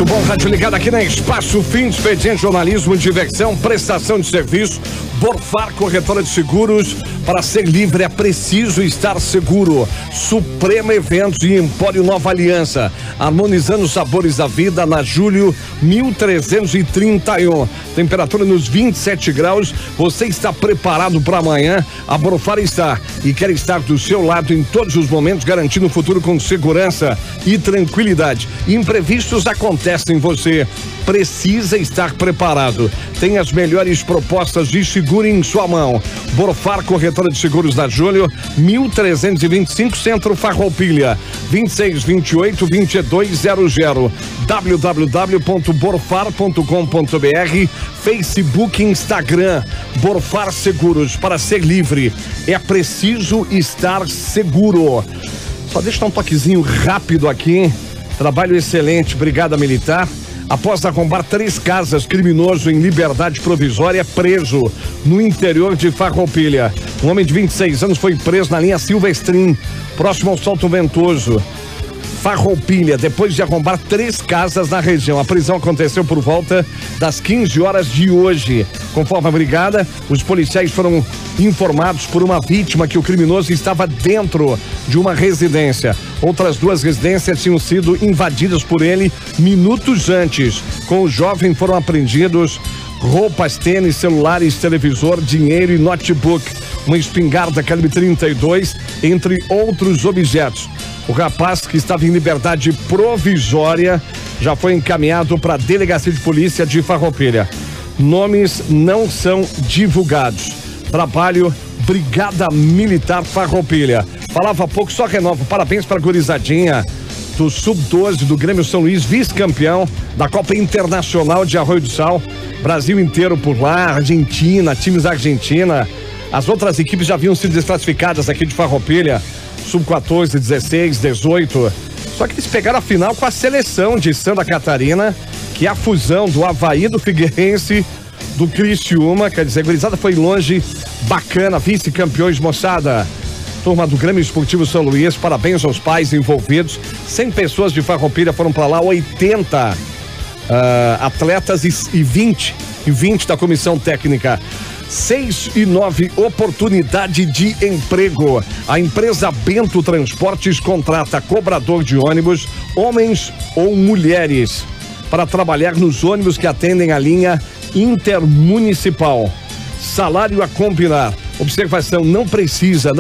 bom, rádio ligado aqui na Espaço Fim, expediente, jornalismo, diversão, prestação de serviço, Borfar, corretora de seguros. Para ser livre é preciso estar seguro. Suprema Eventos e Empório Nova Aliança, harmonizando os sabores da vida, na Júlio 1331. Temperatura nos 27 graus. Você está preparado para amanhã? A Borfar está e quer estar do seu lado em todos os momentos, garantindo o futuro com segurança e tranquilidade. Imprevistos acontecem, você precisa estar preparado. Tem as melhores propostas de seguro em sua mão. Borfar, corretora de seguros da Júlio, 1325, Centro Farroupilha, 2628-2200, www.borfar.com.br, Facebook, Instagram. Borfar Seguros. Para ser livre é preciso estar seguro. Só deixa eu dar um toquezinho rápido aqui. Trabalho excelente, Brigada Militar. Após arrombar 3 casas, criminoso em liberdade provisória preso no interior de Farroupilha. Um homem de 26 anos foi preso na linha Silvestrin, próximo ao Salto Ventoso, Farroupilha, depois de arrombar 3 casas na região. A prisão aconteceu por volta das 15 horas de hoje. Conforme a brigada, os policiais foram informados por uma vítima que o criminoso estava dentro de uma residência. Outras 2 residências tinham sido invadidas por ele minutos antes. Com o jovem foram apreendidos roupas, tênis, celulares, televisor, dinheiro e notebook, uma espingarda calibre 32, entre outros objetos. O rapaz, que estava em liberdade provisória, já foi encaminhado para a Delegacia de Polícia de Farroupilha. Nomes não são divulgados. Trabalho Brigada Militar Farroupilha. Falava há pouco, só renovo. Parabéns para a gurizadinha do Sub-12 do Grêmio São Luís, vice-campeão da Copa Internacional de Arroio do Sal. Brasil inteiro por lá, Argentina, times da Argentina. As outras equipes já haviam sido desclassificadas aqui de Farroupilha. Sub-14, 16, 18. Só que eles pegaram a final com a seleção de Santa Catarina, que é a fusão do Avaí, do Figueirense, do Criciúma. Quer dizer, a gurizada foi longe, bacana, vice-campeões, moçada. Turma do Grêmio Esportivo São Luís, parabéns aos pais envolvidos. 100 pessoas de Farroupilha foram para lá, 80 atletas e 20 da comissão técnica. 6 e 9, oportunidade de emprego. A empresa Bento Transportes contrata cobrador de ônibus, homens ou mulheres, para trabalhar nos ônibus que atendem a linha intermunicipal. Salário a combinar. Observação, não é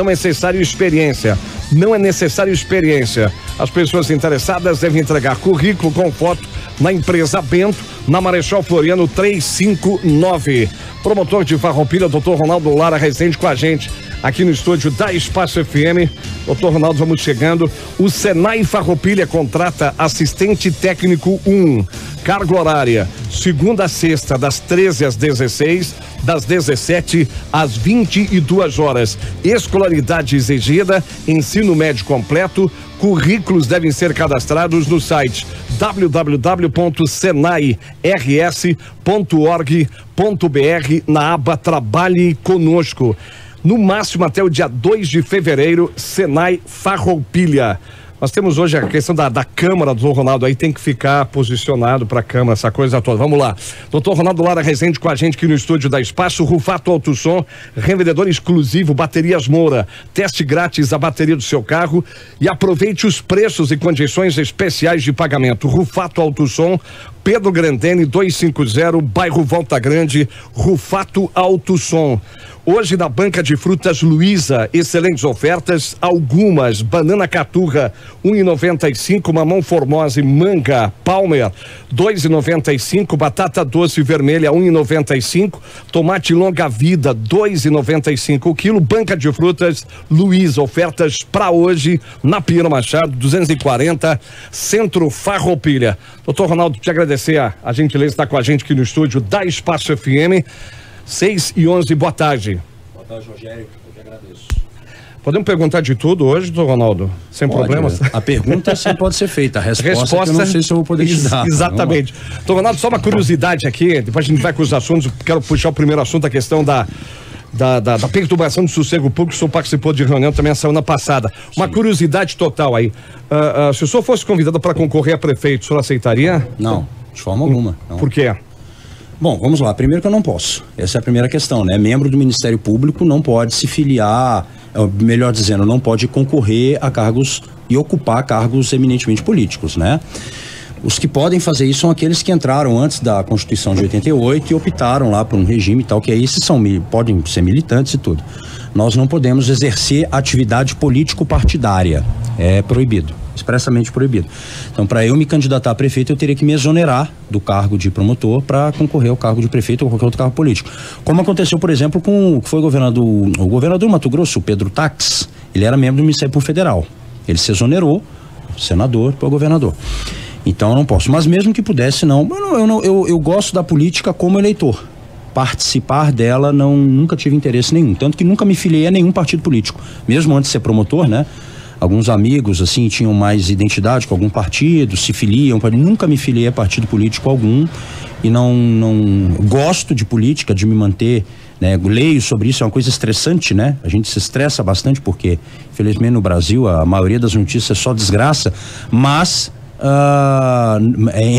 necessário experiência. Não é necessário experiência. As pessoas interessadas devem entregar currículo com foto na empresa Bento, na Marechal Floriano 359. Promotor de Farroupilha, Dr. Ronaldo Lara Rezende, com a gente aqui no estúdio da Espaço FM. Dr. Ronaldo, vamos chegando. O Senai Farroupilha contrata assistente técnico 1. Carga horária, segunda a sexta, das 13 às 16, das 17 às 22 horas. Escolaridade exigida, ensino médio completo. Currículos devem ser cadastrados no site www.senairs.org.br na aba Trabalhe Conosco. No máximo até o dia 2 de fevereiro, Senai Farroupilha. Nós temos hoje a questão da Câmara, do Ronaldo, aí tem que ficar posicionado para a Câmara, essa coisa toda. Vamos lá. Doutor Ronaldo Lara Rezende com a gente aqui no estúdio da Espaço. Rufato Autosom, revendedor exclusivo, Baterias Moura. Teste grátis a bateria do seu carro e aproveite os preços e condições especiais de pagamento. Rufato Autosom, Pedro Grandene 250, bairro Volta Grande. Rufato Autosom. Hoje na banca de frutas Luiza, excelentes ofertas, algumas, banana caturra 1,95, mamão formosa e manga Palmer 2,95, batata doce vermelha 1,95, tomate longa vida 2,95 o quilo. Banca de frutas Luiza, ofertas para hoje na Pinheiro Machado 240, Centro Farroupilha. Doutor Ronaldo, te agradecer a gentileza de estar com a gente aqui no estúdio da Espaço FM. 6 e 11, boa tarde. Boa tarde, Rogério, eu que agradeço. Podemos perguntar de tudo hoje, doutor Ronaldo? Sem problemas? A pergunta sempre pode ser feita, a resposta eu não sei se eu vou poder te dar. Exatamente. Doutor Ronaldo, só uma curiosidade aqui, depois a gente vai com os assuntos, quero puxar o primeiro assunto, a questão da perturbação do sossego público. O senhor participou de reunião também a semana passada. Uma curiosidade total aí. Se o senhor fosse convidado para concorrer a prefeito, o senhor aceitaria? Não. de forma alguma. Não. Por quê? Bom, vamos lá. Primeiro que eu não posso. Essa é a primeira questão, né? Membro do Ministério Público não pode se filiar, melhor dizendo, não pode concorrer a cargos e ocupar cargos eminentemente políticos, né? Os que podem fazer isso são aqueles que entraram antes da Constituição de 88 e optaram lá por um regime e tal, que aí esses podem ser militantes e tudo. Nós não podemos exercer atividade político-partidária. É proibido, expressamente proibido. Então, para eu me candidatar a prefeito, eu teria que me exonerar do cargo de promotor para concorrer ao cargo de prefeito ou qualquer outro cargo político. Como aconteceu, por exemplo, com o que foi o governador do Mato Grosso, o Pedro Tax. Ele era membro do Ministério Público Federal. Ele se exonerou, senador, para o governador. Então eu não posso, mas mesmo que pudesse, eu gosto da política como eleitor. Participar dela nunca tive interesse nenhum, tanto que nunca me filiei a nenhum partido político, mesmo antes de ser promotor, né? Alguns amigos, assim, tinham mais identidade com algum partido, se filiam, nunca me filiei a partido político algum e não gosto de política, de me manter, né? Leio sobre isso, é uma coisa estressante, né? A gente se estressa bastante porque, infelizmente, no Brasil a maioria das notícias é só desgraça, mas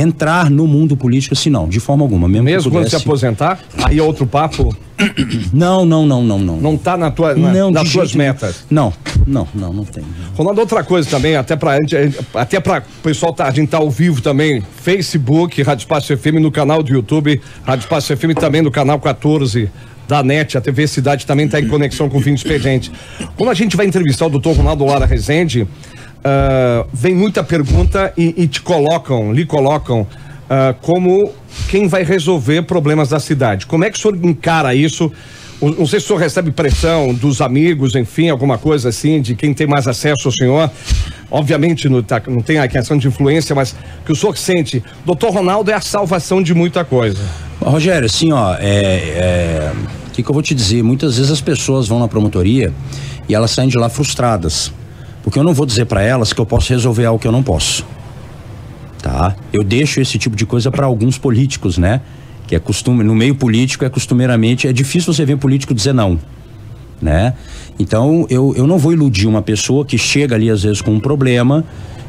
entrar no mundo político, assim, não, de forma alguma. Mesmo quando se aposentar, aí é outro papo? Não. Não tá nas tuas metas? Não tem. Rolando outra coisa também, até pra o pessoal, a gente tá ao vivo também, Facebook, Rádio Espaço FM, no canal do YouTube, Rádio Espaço FM também no canal 14 da NET, a TV Cidade também está em conexão com o Fim do Expediente. Quando a gente vai entrevistar o Dr. Ronaldo Lara Rezende, vem muita pergunta e lhe colocam como quem vai resolver problemas da cidade. Como é que o senhor encara isso? Não sei se o senhor recebe pressão dos amigos, enfim, alguma coisa assim, de quem tem mais acesso ao senhor. Obviamente não tem a questão de influência, mas que o senhor sente, Dr. Ronaldo é a salvação de muita coisa. Rogério, assim, o que eu vou te dizer? Muitas vezes as pessoas vão na promotoria e elas saem de lá frustradas. Porque eu não vou dizer para elas que eu posso resolver algo que eu não posso, tá? Eu deixo esse tipo de coisa para alguns políticos, né? Que é costume, no meio político costumeiramente, é difícil você ver um político dizer não, né? Então eu não vou iludir uma pessoa que chega ali às vezes com um problema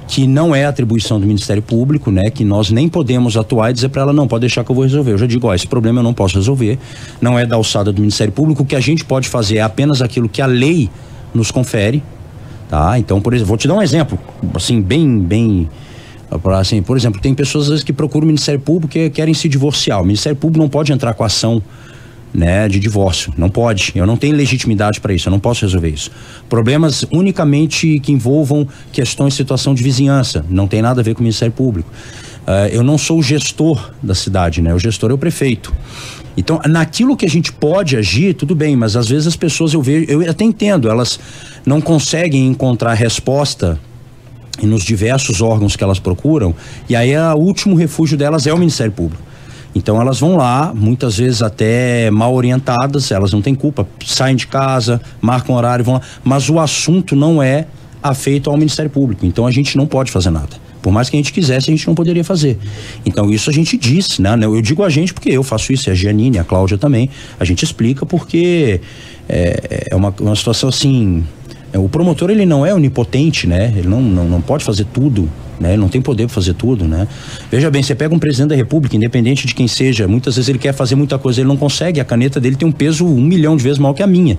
que não é atribuição do Ministério Público, né? Que nós nem podemos atuar e dizer para ela, não, pode deixar que eu vou resolver. Eu já digo, esse problema eu não posso resolver, não é da alçada do Ministério Público. O que a gente pode fazer é apenas aquilo que a lei nos confere. Tá? Então, por exemplo, vou te dar um exemplo, assim, por exemplo, tem pessoas às vezes que procuram o Ministério Público e querem se divorciar. O Ministério Público não pode entrar com ação, né, de divórcio, não pode. Eu não tenho legitimidade para isso, eu não posso resolver isso. Problemas unicamente que envolvam questões de situação de vizinhança, não tem nada a ver com o Ministério Público. Eu não sou o gestor da cidade, né? O gestor é o prefeito. Então, naquilo que a gente pode agir, tudo bem, mas às vezes as pessoas eu até entendo, elas não conseguem encontrar resposta nos diversos órgãos que elas procuram, e aí o último refúgio delas é o Ministério Público. Então elas vão lá, muitas vezes até mal orientadas, elas não têm culpa, saem de casa, marcam horário, vão lá, mas o assunto não é afeito ao Ministério Público, então a gente não pode fazer nada. Por mais que a gente quisesse, a gente não poderia fazer. Então isso a gente diz, né? Eu digo a gente porque eu faço isso, a Giannini, a Cláudia também. A gente explica porque é uma situação assim, o promotor ele não é onipotente, né? Ele não pode fazer tudo, né? Ele não tem poder para fazer tudo, né? Veja bem, você pega um presidente da República, independente de quem seja, muitas vezes ele quer fazer muita coisa, ele não consegue, a caneta dele tem um peso 1 milhão de vezes maior que a minha,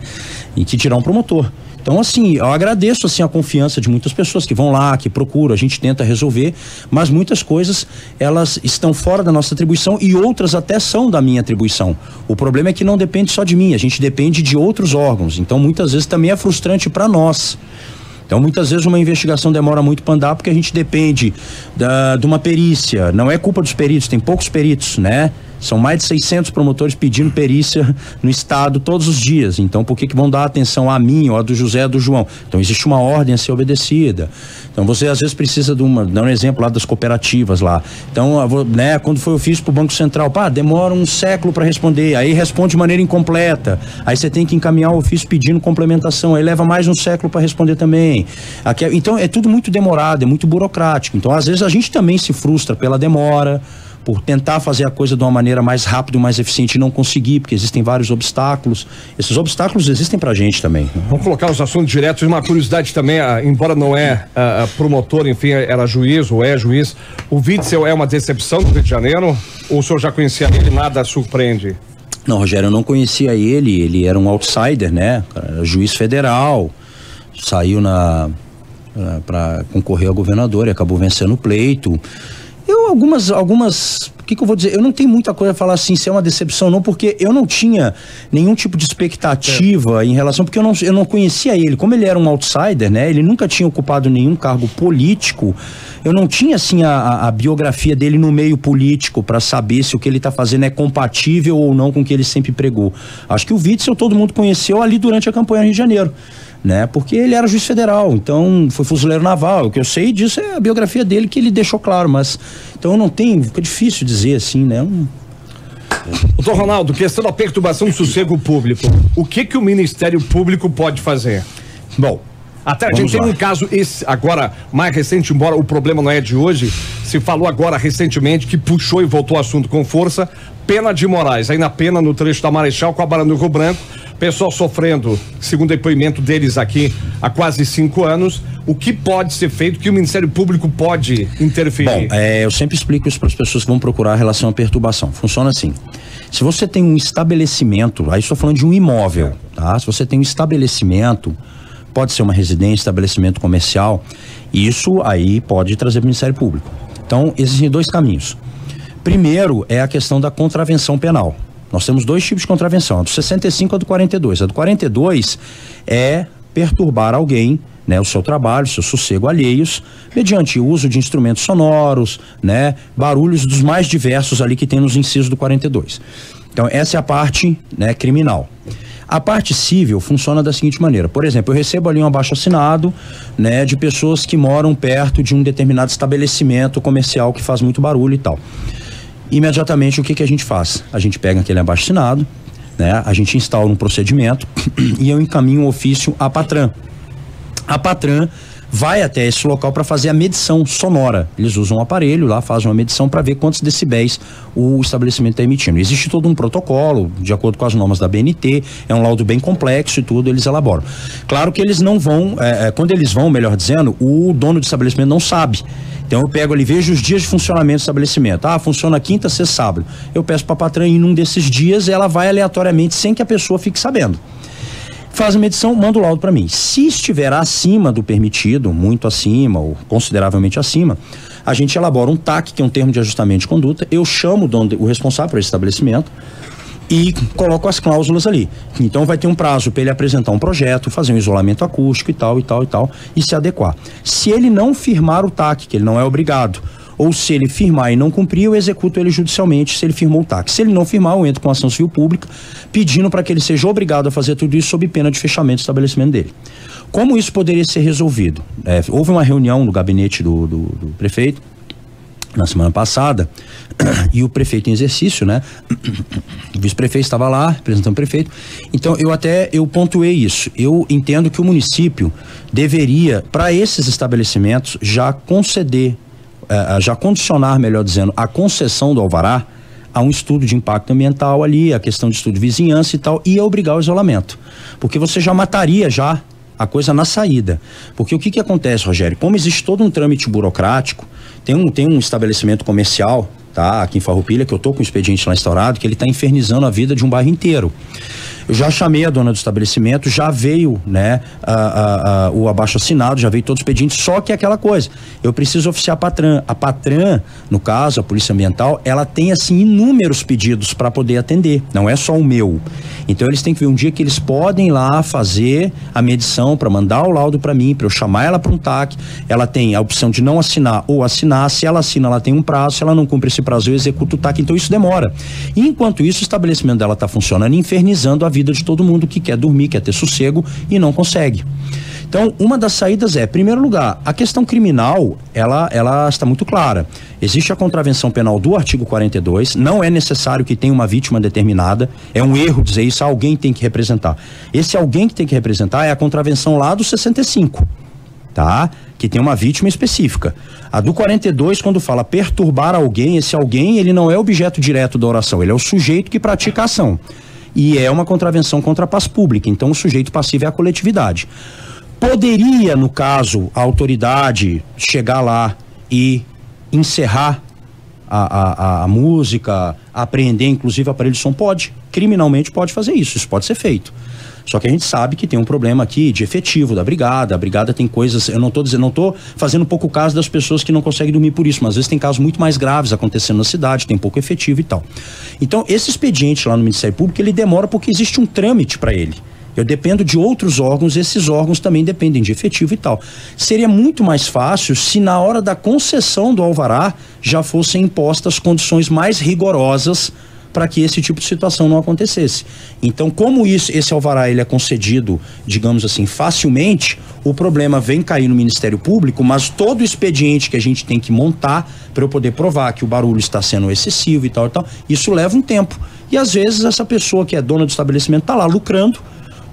e que tirar um promotor. Então, assim, eu agradeço, assim, a confiança de muitas pessoas que vão lá, que procuram, a gente tenta resolver, mas muitas coisas, elas estão fora da nossa atribuição e outras até são da minha atribuição. O problema é que não depende só de mim, a gente depende de outros órgãos, então muitas vezes também é frustrante para nós. Então, muitas vezes uma investigação demora muito para andar porque a gente depende de uma perícia, não é culpa dos peritos, tem poucos peritos, né? São mais de 600 promotores pedindo perícia no estado todos os dias. Então, por que vão dar atenção a mim ou a do José ou do João? Então, existe uma ordem a ser obedecida. Então, você às vezes precisa dar um exemplo lá das cooperativas lá. Então, né, quando foi ofício pro Banco Central, demora um século para responder, aí responde de maneira incompleta. Aí você tem que encaminhar o ofício pedindo complementação, aí leva mais um século para responder também. Então, é tudo muito demorado, é muito burocrático. Então, às vezes a gente também se frustra pela demora, por tentar fazer a coisa de uma maneira mais rápida, mais eficiente e não conseguir, porque existem vários obstáculos. Esses obstáculos existem pra gente também. Vamos colocar os assuntos diretos. Uma curiosidade também, embora não é promotor, enfim, era juiz ou é juiz, o Witzel é uma decepção do Rio de Janeiro? Ou o senhor já conhecia ele e nada surpreende? Não, Rogério, eu não conhecia ele era um outsider, né? Era juiz federal, saiu para concorrer a governador e acabou vencendo o pleito. O que eu vou dizer? Eu não tenho muita coisa a falar assim, se é uma decepção não, porque eu não tinha nenhum tipo de expectativa em relação, porque eu não conhecia ele. Como ele era um outsider, né? Ele nunca tinha ocupado nenhum cargo político. Eu não tinha, assim, a biografia dele no meio político para saber se o que ele tá fazendo é compatível ou não com o que ele sempre pregou. Acho que o Witzel todo mundo conheceu ali durante a campanha no Rio de Janeiro, né? Porque ele era juiz federal, então foi fuzileiro naval. O que eu sei disso é a biografia dele que ele deixou claro, mas então eu não tenho, fica difícil dizer assim, né? Doutor Ronaldo, questão da perturbação do sossego público. O que o Ministério Público pode fazer? Bom, até a gente tem um caso agora mais recente, embora o problema não é de hoje, se falou agora recentemente que puxou e voltou o assunto com força, Pena de Moraes, aí na Pena, no trecho da Marechal com a Barão do Rio Branco, pessoal sofrendo, segundo o depoimento deles aqui, há quase 5 anos. O que pode ser feito, que o Ministério Público pode interferir? Bom, eu sempre explico isso para as pessoas que vão procurar relação à perturbação. Funciona assim: se você tem um estabelecimento, aí estou falando de um imóvel, tá? Se você tem um estabelecimento, pode ser uma residência, estabelecimento comercial, isso aí pode trazer para o Ministério Público. Então, existem 2 caminhos. Primeiro é a questão da contravenção penal. Nós temos 2 tipos de contravenção, a do 65 e a do 42. A do 42 é perturbar alguém, né, o seu trabalho, seu sossego alheios, mediante o uso de instrumentos sonoros, né, barulhos dos mais diversos ali que tem nos incisos do 42. Então, essa é a parte, né, criminal. A parte civil funciona da seguinte maneira: por exemplo, eu recebo ali um abaixo-assinado, né, de pessoas que moram perto de um determinado estabelecimento comercial que faz muito barulho e tal. Imediatamente, o que a gente faz? A gente pega aquele abaixo-assinado, né? A gente instala um procedimento e eu encaminho um ofício à Patran. A Patran vai até esse local para fazer a medição sonora. Eles usam um aparelho lá, fazem uma medição para ver quantos decibéis o estabelecimento está emitindo. Existe todo um protocolo, de acordo com as normas da BNT, é um laudo bem complexo e tudo, eles elaboram. Claro que eles não vão, quando eles vão, melhor dizendo, o dono do estabelecimento não sabe. Então eu pego ali, vejo os dias de funcionamento do estabelecimento. Funciona quinta, sexta, sábado. Eu peço para a Patran ir num desses dias, ela vai aleatoriamente sem que a pessoa fique sabendo. Faz a medição, manda o laudo para mim. Se estiver acima do permitido, muito acima ou consideravelmente acima, a gente elabora um TAC, que é um termo de ajustamento de conduta. Eu chamo o responsável por esse estabelecimento e coloco as cláusulas ali. Então vai ter um prazo para ele apresentar um projeto, fazer um isolamento acústico e tal, e se adequar. Se ele não firmar o TAC, que ele não é obrigado, ou se ele firmar e não cumprir, eu executo ele judicialmente se ele firmou o TAC. Se ele não firmar, eu entro com ação civil pública, pedindo para que ele seja obrigado a fazer tudo isso sob pena de fechamento do estabelecimento dele. Como isso poderia ser resolvido? Houve uma reunião no gabinete do prefeito na semana passada, e o prefeito em exercício, né? O vice-prefeito estava lá, representando o prefeito. Então, eu pontuei isso. Eu entendo que o município deveria, para esses estabelecimentos, já condicionar, melhor dizendo, a concessão do alvará a um estudo de impacto ambiental ali, a questão de estudo de vizinhança e tal, e obrigar o isolamento. Porque você já mataria a coisa na saída. Porque o que acontece, Rogério? Como existe todo um trâmite burocrático, tem um estabelecimento comercial, tá, aqui em Farroupilha, que eu tô com o expediente lá instaurado, que ele tá infernizando a vida de um bairro inteiro. Eu já chamei a dona do estabelecimento, já veio, né, o abaixo-assinado, já veio todo o expediente, só que é aquela coisa, eu preciso oficiar a Patran. A Patran, no caso, a Polícia Ambiental, ela tem, assim, inúmeros pedidos para poder atender, não é só o meu. Então eles têm que ver um dia que eles podem ir lá fazer a medição para mandar o laudo para mim, para eu chamar ela para um TAC. Ela tem a opção de não assinar ou assinar. Se ela assina, ela tem um prazo. Se ela não cumpre esse prazo, eu executo o TAC. Então isso demora. E enquanto isso, o estabelecimento dela está funcionando, infernizando a vida de todo mundo que quer dormir, quer ter sossego e não consegue. Então, uma das saídas em primeiro lugar, a questão criminal, ela está muito clara. Existe a contravenção penal do artigo 42, não é necessário que tenha uma vítima determinada, é um erro dizer isso, alguém tem que representar. Esse alguém que tem que representar é a contravenção lá do 65. tá? Que tem uma vítima específica. A do 42, quando fala perturbar alguém, esse alguém, ele não é objeto direto da oração, ele é o sujeito que pratica a ação. E é uma contravenção contra a paz pública, então o sujeito passivo é a coletividade. Poderia, no caso, a autoridade chegar lá e encerrar a música, apreender inclusive aparelho de som? Pode, criminalmente pode fazer isso pode ser feito. Só que a gente sabe que tem um problema aqui de efetivo da brigada. A brigada tem coisas, eu não tô fazendo pouco caso das pessoas que não conseguem dormir por isso, mas às vezes tem casos muito mais graves acontecendo na cidade, tem pouco efetivo e tal. Então, esse expediente lá no Ministério Público, ele demora porque existe um trâmite para ele. Eu dependo de outros órgãos, esses órgãos também dependem de efetivo e tal. Seria muito mais fácil se na hora da concessão do alvará já fossem impostas condições mais rigorosas para que esse tipo de situação não acontecesse. Então, como esse alvará ele é concedido, digamos assim, facilmente, o problema vem cair no Ministério Público, mas todo o expediente que a gente tem que montar para eu poder provar que o barulho está sendo excessivo e tal, isso leva um tempo. E às vezes essa pessoa que é dona do estabelecimento está lá lucrando.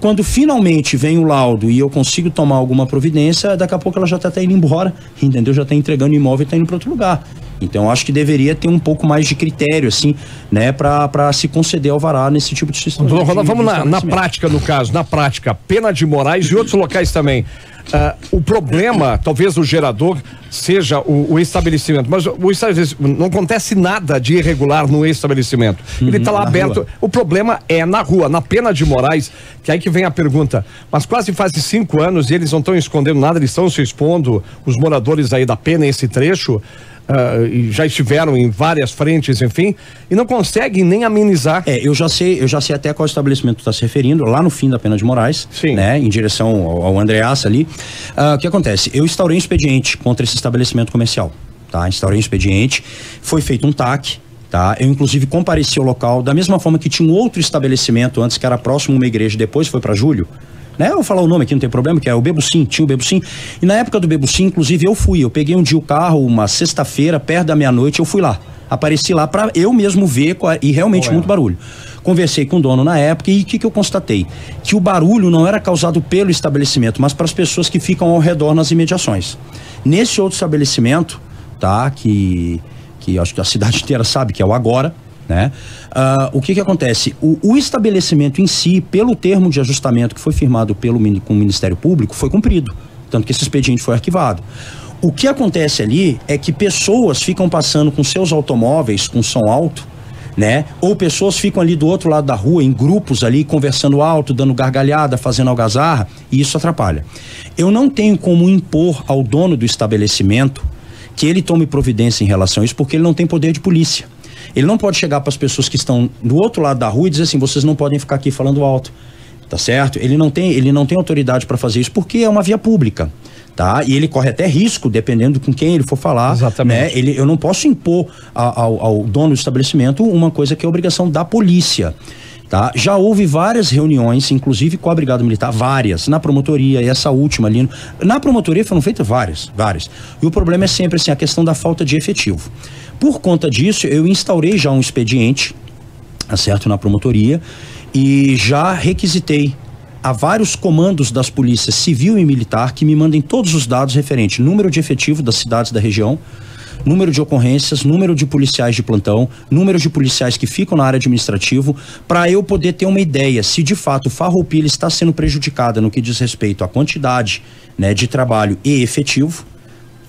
Quando finalmente vem o laudo e eu consigo tomar alguma providência, daqui a pouco ela já está até indo embora, entendeu? Já está entregando o imóvel e está indo para outro lugar. Então, eu acho que deveria ter um pouco mais de critério, assim, né, para se conceder alvará nesse tipo de situação. Vamos na prática, no caso, na prática, Pena de Moraes e outros locais também. O problema, talvez o gerador, seja o estabelecimento, mas o estabelecimento, não acontece nada de irregular no estabelecimento. Ele está lá aberto. Rua. O problema é na rua, na Pena de Moraes, que aí que vem a pergunta, mas quase faz 5 anos e eles não estão escondendo nada, eles estão se expondo, os moradores aí da Pena, esse trecho, e já estiveram em várias frentes, enfim, e não conseguem nem amenizar. Eu já sei até qual estabelecimento está se referindo, lá no fim da Pena de Moraes, sim, né, em direção ao Andreassa ali. O que acontece? Eu instaurei um expediente contra esse estabelecimento comercial, tá? Instaurei um expediente, foi feito um TAC, tá? Eu inclusive compareci ao local, da mesma forma que tinha um outro estabelecimento antes que era próximo a uma igreja, depois foi para Júlio, né? Eu vou falar o nome aqui, não tem problema, que é o Bebucim, tinha o Bebucim, e na época do Bebucim, inclusive eu peguei um dia o carro, uma sexta-feira, perto da meia-noite, eu fui lá, apareci lá para eu mesmo ver, e realmente muito barulho. Conversei com o dono na época e o que eu constatei? Que o barulho não era causado pelo estabelecimento, mas para as pessoas que ficam ao redor nas imediações. Nesse outro estabelecimento, tá, que acho que a cidade inteira sabe que é o Agora, né? O que acontece? O estabelecimento em si, pelo termo de ajustamento que foi firmado com o Ministério Público, foi cumprido, tanto que esse expediente foi arquivado. O que acontece ali é que pessoas ficam passando com seus automóveis com som alto, né? Ou pessoas ficam ali do outro lado da rua, em grupos ali, conversando alto, dando gargalhada, fazendo algazarra, e isso atrapalha. Eu não tenho como impor ao dono do estabelecimento que ele tome providência em relação a isso, porque ele não tem poder de polícia. Ele não pode chegar para as pessoas que estão do outro lado da rua e dizer assim, vocês não podem ficar aqui falando alto, tá certo? Ele não tem autoridade para fazer isso porque é uma via pública, tá? E ele corre até risco, dependendo com quem ele for falar. Exatamente. Né? Eu não posso impor ao dono do estabelecimento uma coisa que é obrigação da polícia. Tá? Já houve várias reuniões, inclusive com a Brigada Militar, várias, na promotoria, e essa última ali, na promotoria foram feitas várias, e o problema é sempre assim, a questão da falta de efetivo. Por conta disso, eu instaurei já um expediente, certo, na promotoria, e já requisitei a vários comandos das polícias civil e militar que me mandem todos os dados referentes, número de efetivo das cidades da região, número de ocorrências, número de policiais de plantão, número de policiais que ficam na área administrativa, para eu poder ter uma ideia se de fato Farroupilha está sendo prejudicada no que diz respeito à quantidade, né, de trabalho e efetivo,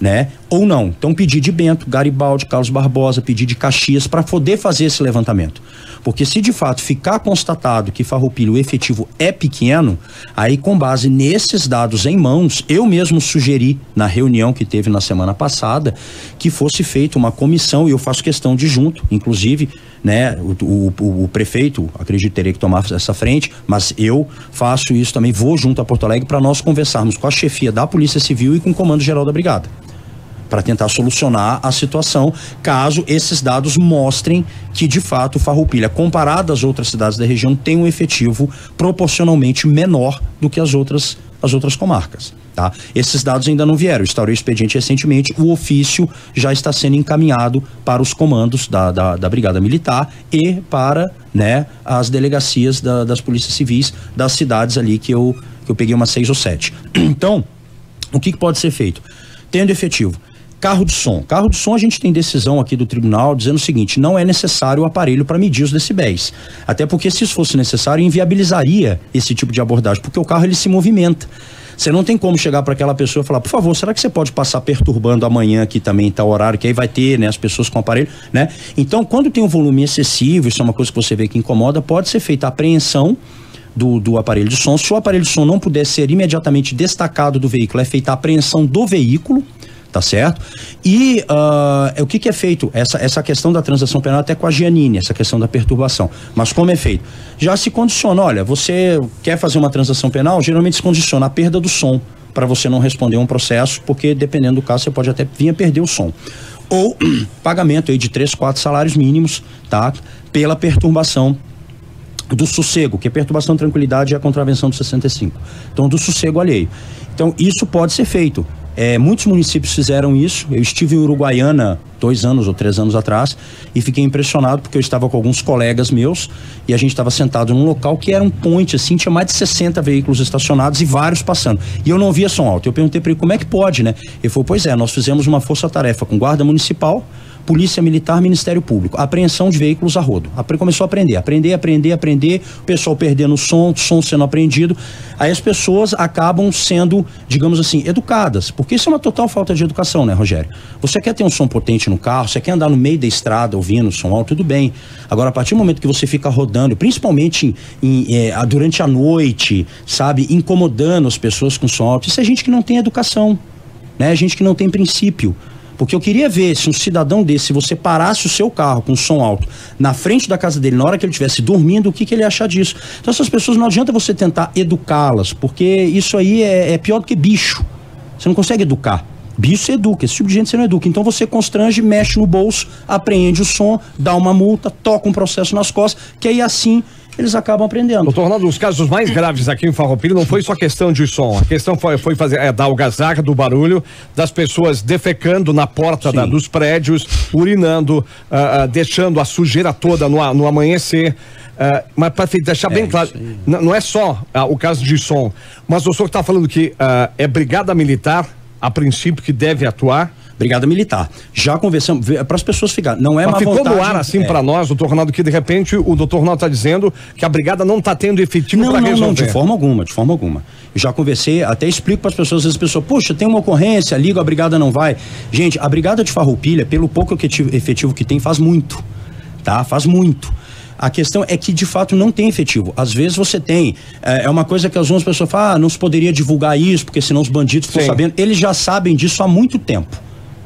né, ou não. Então pedir de Bento, Garibaldi, Carlos Barbosa, pedir de Caxias para poder fazer esse levantamento. Porque se de fato ficar constatado que Farroupilha o efetivo é pequeno, aí com base nesses dados em mãos, eu mesmo sugeri na reunião que teve na semana passada que fosse feita uma comissão, e eu faço questão de junto, inclusive, né, o prefeito, acredito, teria que tomar essa frente, mas eu faço isso também, vou junto a Porto Alegre para nós conversarmos com a chefia da Polícia Civil e com o Comando Geral da Brigada, para tentar solucionar a situação, caso esses dados mostrem que de fato Farroupilha, comparado às outras cidades da região, tem um efetivo proporcionalmente menor do que as outras comarcas, tá? Esses dados ainda não vieram, instaurei o expediente recentemente, o ofício já está sendo encaminhado para os comandos da Brigada Militar e para, né, as delegacias das polícias civis das cidades ali que eu peguei umas 6 ou 7. Então, O que pode ser feito? Tendo efetivo. Carro de som. Carro de som, a gente tem decisão aqui do tribunal dizendo o seguinte: não é necessário o aparelho para medir os decibéis. Até porque, se isso fosse necessário, inviabilizaria esse tipo de abordagem, porque o carro ele se movimenta. Você não tem como chegar para aquela pessoa e falar: por favor, será que você pode passar perturbando amanhã aqui também, tal horário, que aí vai ter, né, as pessoas com aparelho, né? Então, quando tem um volume excessivo, isso é uma coisa que você vê que incomoda, pode ser feita a apreensão do aparelho de som. Se o aparelho de som não puder ser imediatamente destacado do veículo, é feita a apreensão do veículo, tá certo? E o que é feito? Essa questão da transação penal até com a Giannini, essa questão da perturbação. Mas como é feito? Já se condiciona, olha, você quer fazer uma transação penal, geralmente se condiciona a perda do som, para você não responder um processo, porque dependendo do caso você pode até vir a perder o som. Ou pagamento aí de 3, 4 salários mínimos, tá? Pela perturbação do sossego, que é perturbação de tranquilidade e a contravenção do 65. Então, do sossego alheio. Então, isso pode ser feito. Muitos municípios fizeram isso. Eu estive em Uruguaiana 2 anos ou 3 anos atrás e fiquei impressionado porque eu estava com alguns colegas meus e a gente estava sentado num local que era um point, assim, tinha mais de 60 veículos estacionados e vários passando. E eu não via som alto. Eu perguntei para ele como é que pode, né? Ele falou: pois é, nós fizemos uma força-tarefa com Guarda Municipal, Polícia Militar, Ministério Público, apreensão de veículos a rodo. Começou a aprender, o pessoal perdendo o som sendo apreendido. Aí as pessoas acabam sendo, digamos assim, educadas, porque isso é uma total falta de educação, né, Rogério? Você quer ter um som potente no carro, você quer andar no meio da estrada ouvindo o som alto, tudo bem. Agora, a partir do momento que você fica rodando, principalmente durante a noite, sabe, incomodando as pessoas com som alto, isso é gente que não tem educação, né? Gente que não tem princípio. Porque eu queria ver se um cidadão desse, se você parasse o seu carro com som alto na frente da casa dele, na hora que ele estivesse dormindo, o que ele ia achar disso? Então essas pessoas, não adianta você tentar educá-las, porque isso aí é pior do que bicho. Você não consegue educar. Bicho você educa, esse tipo de gente você não educa. Então você constrange, mexe no bolso, apreende o som, dá uma multa, toca um processo nas costas, que aí assim eles acabam aprendendo. Doutor Ronaldo, os casos mais graves aqui em Farroupilha não foi só questão de som, a questão foi fazer da algazarra, do barulho, das pessoas defecando na porta dos prédios, urinando, deixando a sujeira toda no amanhecer. Mas para deixar bem claro, não é só o caso de som, mas o senhor está falando que é Brigada Militar, a princípio, que deve atuar. Brigada Militar. Já conversamos, para as pessoas ficarem, não é uma ficou vontade... no ar assim para nós, doutor Ronaldo, que de repente o doutor Ronaldo está dizendo que a Brigada não está tendo efetivo para resolver. Não, de forma alguma. Eu já conversei, até explico para as pessoas, às vezes a pessoa, puxa, tem uma ocorrência, liga, a Brigada não vai. Gente, a Brigada de Farroupilha, pelo pouco efetivo que tem, faz muito, tá? Faz muito. A questão é que, de fato, não tem efetivo. Às vezes você tem, é uma coisa que algumas pessoas falam, não se poderia divulgar isso, porque senão os bandidos ficam sabendo. Eles já sabem disso há muito tempo.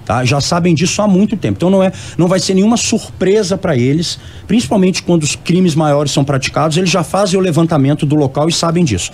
Tá? Já sabem disso há muito tempo. Então não vai ser nenhuma surpresa para eles, principalmente quando os crimes maiores são praticados, eles já fazem o levantamento do local e sabem disso.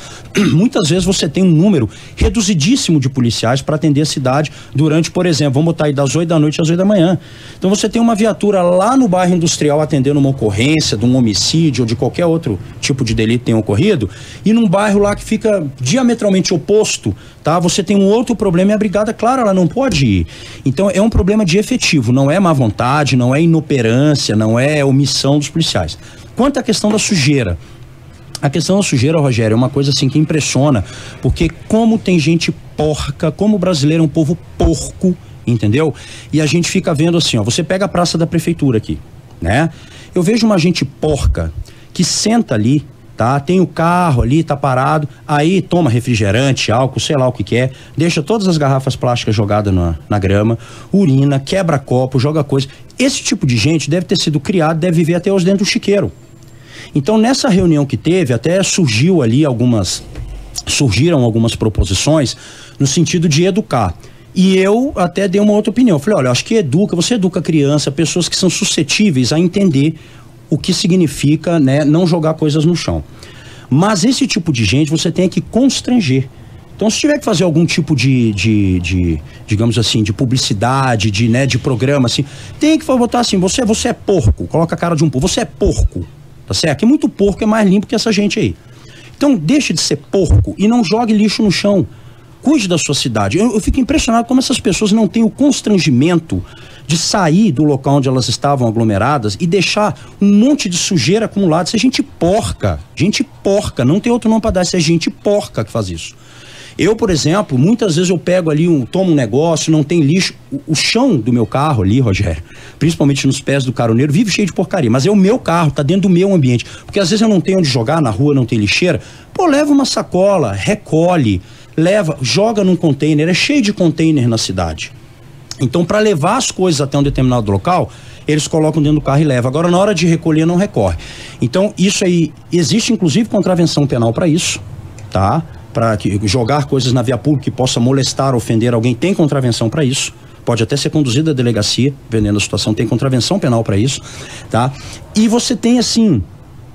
Muitas vezes você tem um número reduzidíssimo de policiais para atender a cidade durante, por exemplo, vamos botar aí das 8 da noite às 8 da manhã. Então você tem uma viatura lá no bairro industrial atendendo uma ocorrência de um homicídio ou de qualquer outro tipo de delito que tenha ocorrido, e num bairro lá que fica diametralmente oposto, tá? Você tem um outro problema e a Brigada, claro, ela não pode ir. Então é um problema de efetivo, não é má vontade, não é inoperância, não é omissão dos policiais. Quanto à questão da sujeira, a questão da sujeira, Rogério, é uma coisa assim que impressiona, porque como tem gente porca, como o brasileiro é um povo porco, entendeu? E a gente fica vendo assim, ó, você pega a praça da prefeitura aqui, né? Eu vejo uma gente porca que senta ali, tá? Tem o carro ali, tá parado, aí toma refrigerante, álcool, sei lá o que é, deixa todas as garrafas plásticas jogadas na grama, urina, quebra copo, joga coisa. Esse tipo de gente deve ter sido criado, deve viver até hoje dentro do chiqueiro. Então, nessa reunião que teve, até surgiram algumas proposições no sentido de educar. E eu até dei uma outra opinião. Falei, olha, acho que você educa a criança, pessoas que são suscetíveis a entender o que significa, né, não jogar coisas no chão. Mas esse tipo de gente você tem que constranger. Então, se tiver que fazer algum tipo digamos assim, de publicidade, de programa, assim, tem que botar assim, você é porco, coloca a cara de um porco, você é porco, tá certo? Que muito porco é mais limpo que essa gente aí. Então, deixe de ser porco e não jogue lixo no chão. Cuide da sua cidade. Eu fico impressionado como essas pessoas não têm o constrangimento de sair do local onde elas estavam aglomeradas e deixar um monte de sujeira acumulada. Isso é gente porca, não tem outro nome para dar, isso é gente porca que faz isso. Eu, por exemplo, muitas vezes eu pego ali, tomo um negócio, não tem lixo. O chão do meu carro ali, Rogério, principalmente nos pés do caroneiro, vive cheio de porcaria. Mas é o meu carro, tá dentro do meu ambiente. Porque às vezes eu não tenho onde jogar, na rua não tem lixeira. Pô, leva uma sacola, recolhe, leva, joga num container. É cheio de container na cidade. Então, para levar as coisas até um determinado local, eles colocam dentro do carro e levam. Agora, na hora de recolher, não recorre. Então, isso aí, existe inclusive contravenção penal para isso, tá? Para jogar coisas na via pública que possa molestar, ofender alguém, tem contravenção para isso. Pode até ser conduzida à delegacia, dependendo da situação, tem contravenção penal para isso, tá? E você tem, assim,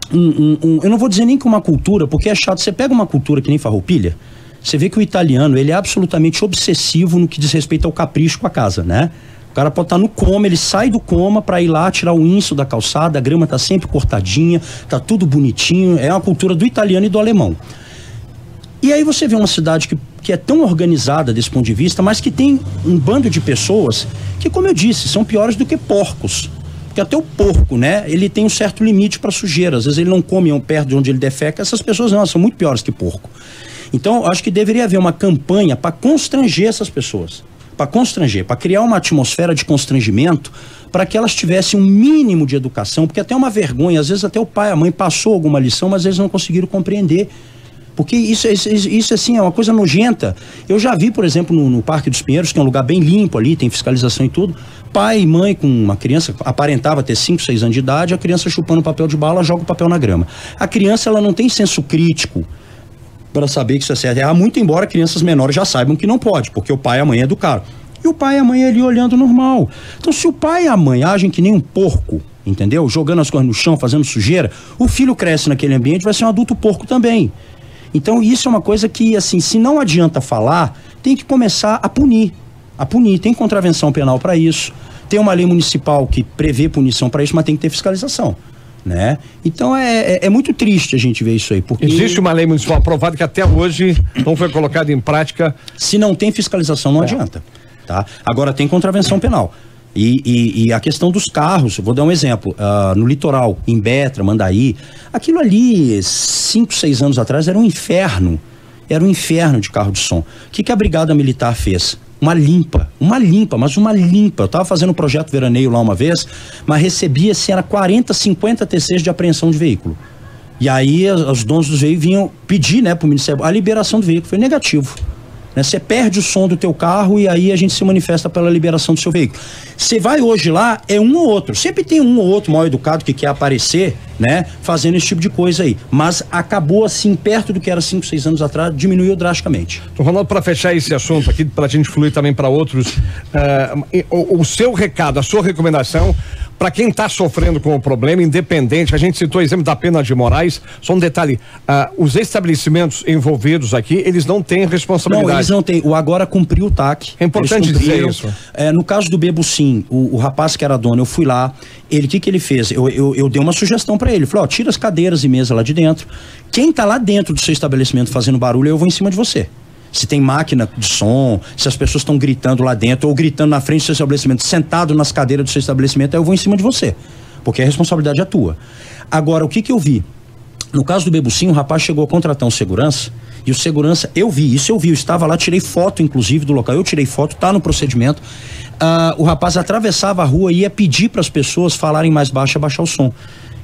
eu não vou dizer nem que uma cultura, porque é chato. Você pega uma cultura que nem Farroupilha, você vê que o italiano, ele é absolutamente obsessivo no que diz respeito ao capricho com a casa, né? O cara pode estar no coma, ele sai do coma para ir lá tirar o inso da calçada, a grama tá sempre cortadinha, tá tudo bonitinho, é uma cultura do italiano e do alemão. E aí você vê uma cidade que é tão organizada desse ponto de vista, mas que tem um bando de pessoas que, como eu disse, são piores do que porcos. Porque até o porco, né, ele tem um certo limite para sujeira, às vezes ele não come perto de onde ele defeca, essas pessoas não, são muito piores que porco. Então, acho que deveria haver uma campanha para constranger essas pessoas. Para constranger, para criar uma atmosfera de constrangimento, para que elas tivessem um mínimo de educação, porque até uma vergonha, às vezes até o pai, a mãe passou alguma lição, mas eles não conseguiram compreender. Porque isso assim, é uma coisa nojenta. Eu já vi, por exemplo, no Parque dos Pinheiros, que é um lugar bem limpo ali, tem fiscalização e tudo, pai e mãe com uma criança, aparentava ter 5, 6 anos de idade, a criança chupando papel de bala, joga o papel na grama. A criança, ela não tem senso crítico para saber que isso é certo. Muito embora crianças menores já saibam que não pode, porque o pai e a mãe educaram. E o pai e a mãe ali olhando normal. Então, se o pai e a mãe agem que nem um porco, entendeu? Jogando as coisas no chão, fazendo sujeira, o filho cresce naquele ambiente, vai ser um adulto porco também. Então, isso é uma coisa que, assim, se não adianta falar, tem que começar a punir. A punir. Tem contravenção penal para isso. Tem uma lei municipal que prevê punição para isso, mas tem que ter fiscalização. Né? Então é muito triste a gente ver isso aí, porque existe uma lei municipal aprovada que até hoje não foi colocada em prática. Se não tem fiscalização, não adianta, tá? Agora tem contravenção penal e a questão dos carros, vou dar um exemplo, no litoral, em Betra, Mandaí, aquilo ali 5, 6 anos atrás era um inferno de carro de som. O que a Brigada Militar fez? Uma limpa. Eu tava fazendo um projeto veraneio lá uma vez, mas recebia, assim, era 40, 50 TCs de apreensão de veículo. E aí os donos dos veículos vinham pedir, né, pro Ministério a liberação do veículo. Foi negativo. Né? Você perde o som do teu carro e aí a gente se manifesta pela liberação do seu veículo. Você vai hoje lá, é um ou outro. Sempre tem um ou outro mal educado que quer aparecer, né, fazendo esse tipo de coisa aí. Mas acabou assim, perto do que era 5, 6 anos atrás, diminuiu drasticamente. Ronaldo, para fechar esse assunto aqui, pra gente fluir também para outros, o seu recado, a sua recomendação para quem está sofrendo com o problema, independente, a gente citou o exemplo da pena de Moraes, só um detalhe, os estabelecimentos envolvidos aqui, eles não têm responsabilidade. Não, eles não têm, o Agora cumpriu o TAC. É importante dizer isso. No caso do Bebucim, o rapaz que era dono, eu fui lá, o que ele fez? Eu dei uma sugestão para ele, falei, tira as cadeiras e mesa lá de dentro, quem tá lá dentro do seu estabelecimento fazendo barulho, eu vou em cima de você. Se tem máquina de som, se as pessoas estão gritando lá dentro ou gritando na frente do seu estabelecimento, sentado nas cadeiras do seu estabelecimento, aí eu vou em cima de você, porque a responsabilidade é tua. Agora, o que eu vi? No caso do Bebucim, o rapaz chegou a contratar um segurança, e o segurança, eu estava lá, tirei foto inclusive do local, eu tirei foto, tá no procedimento. O rapaz atravessava a rua e ia pedir para as pessoas falarem mais baixo, abaixar o som.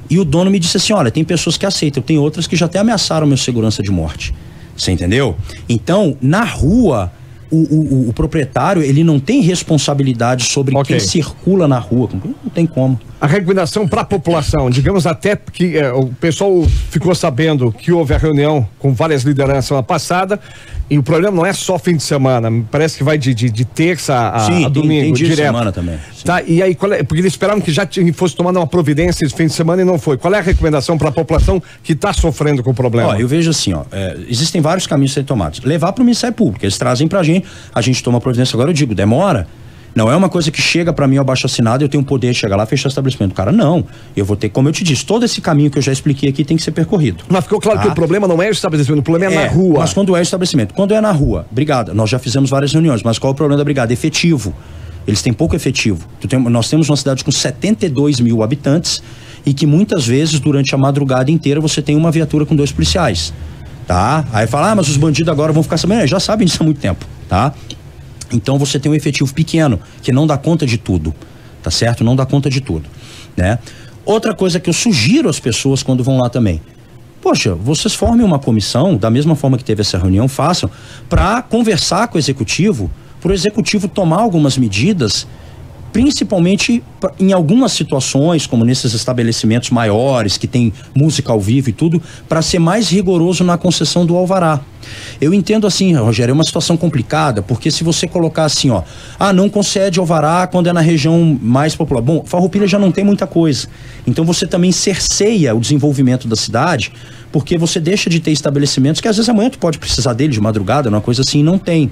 E o dono me disse assim, olha, tem pessoas que aceitam, tem outras que já até ameaçaram meu segurança de morte. Você entendeu? Então, na rua, o proprietário, ele não tem responsabilidade sobre quem circula na rua. Não tem como. A recomendação para a população, digamos até que o pessoal ficou sabendo que houve a reunião com várias lideranças semana passada, e o problema não é só fim de semana, parece que vai de terça a domingo, tem dia direto. De semana também. Sim. Tá, e aí, porque eles esperavam que já fosse tomada uma providência esse fim de semana e não foi. Qual é a recomendação para a população que está sofrendo com o problema? Eu vejo assim, existem vários caminhos a serem tomados. Levar para o Ministério Público, eles trazem pra gente, a gente toma providência. Agora eu digo, demora. Não é uma coisa que chega para mim ao baixo assinado, eu tenho poder de chegar lá e fechar o estabelecimento. Cara, não. Eu vou ter, como eu te disse, todo esse caminho que eu já expliquei aqui tem que ser percorrido. Mas ficou claro que o problema não é o estabelecimento, o problema é na rua. Mas quando é o estabelecimento? Quando é na rua, brigada, nós já fizemos várias reuniões, mas qual é o problema da brigada? Efetivo. Eles têm pouco efetivo. Nós temos uma cidade com 72 mil habitantes e que muitas vezes, durante a madrugada inteira, você tem uma viatura com 2 policiais. tá? Aí fala, mas os bandidos agora vão ficar sabendo, já sabem disso há muito tempo, tá? Então você tem um efetivo pequeno, que não dá conta de tudo, tá certo? Não dá conta de tudo, né? Outra coisa que eu sugiro às pessoas quando vão lá também, poxa, vocês formem uma comissão, da mesma forma que teve essa reunião, façam, para conversar com o executivo, para o executivo tomar algumas medidas, principalmente em algumas situações, como nesses estabelecimentos maiores, que tem música ao vivo e tudo, para ser mais rigoroso na concessão do alvará. Eu entendo assim, Rogério, é uma situação complicada, porque se você colocar assim, ó, não concede alvará quando é na região mais popular. Bom, Farroupilha já não tem muita coisa. Então você também cerceia o desenvolvimento da cidade, porque você deixa de ter estabelecimentos que às vezes amanhã tu pode precisar dele de madrugada, uma coisa assim, não tem.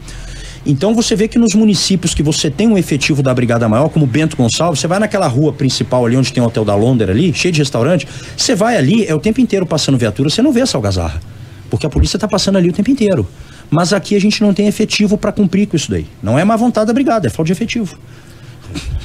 Então você vê que nos municípios que você tem um efetivo da Brigada Maior, como Bento Gonçalves, você vai naquela rua principal ali onde tem o Hotel da Londres ali, cheio de restaurante, você vai ali, é o tempo inteiro passando viatura, você não vê essa algazarra, porque a polícia está passando ali o tempo inteiro. Mas aqui a gente não tem efetivo para cumprir com isso daí. Não é má vontade da Brigada, é falta de efetivo.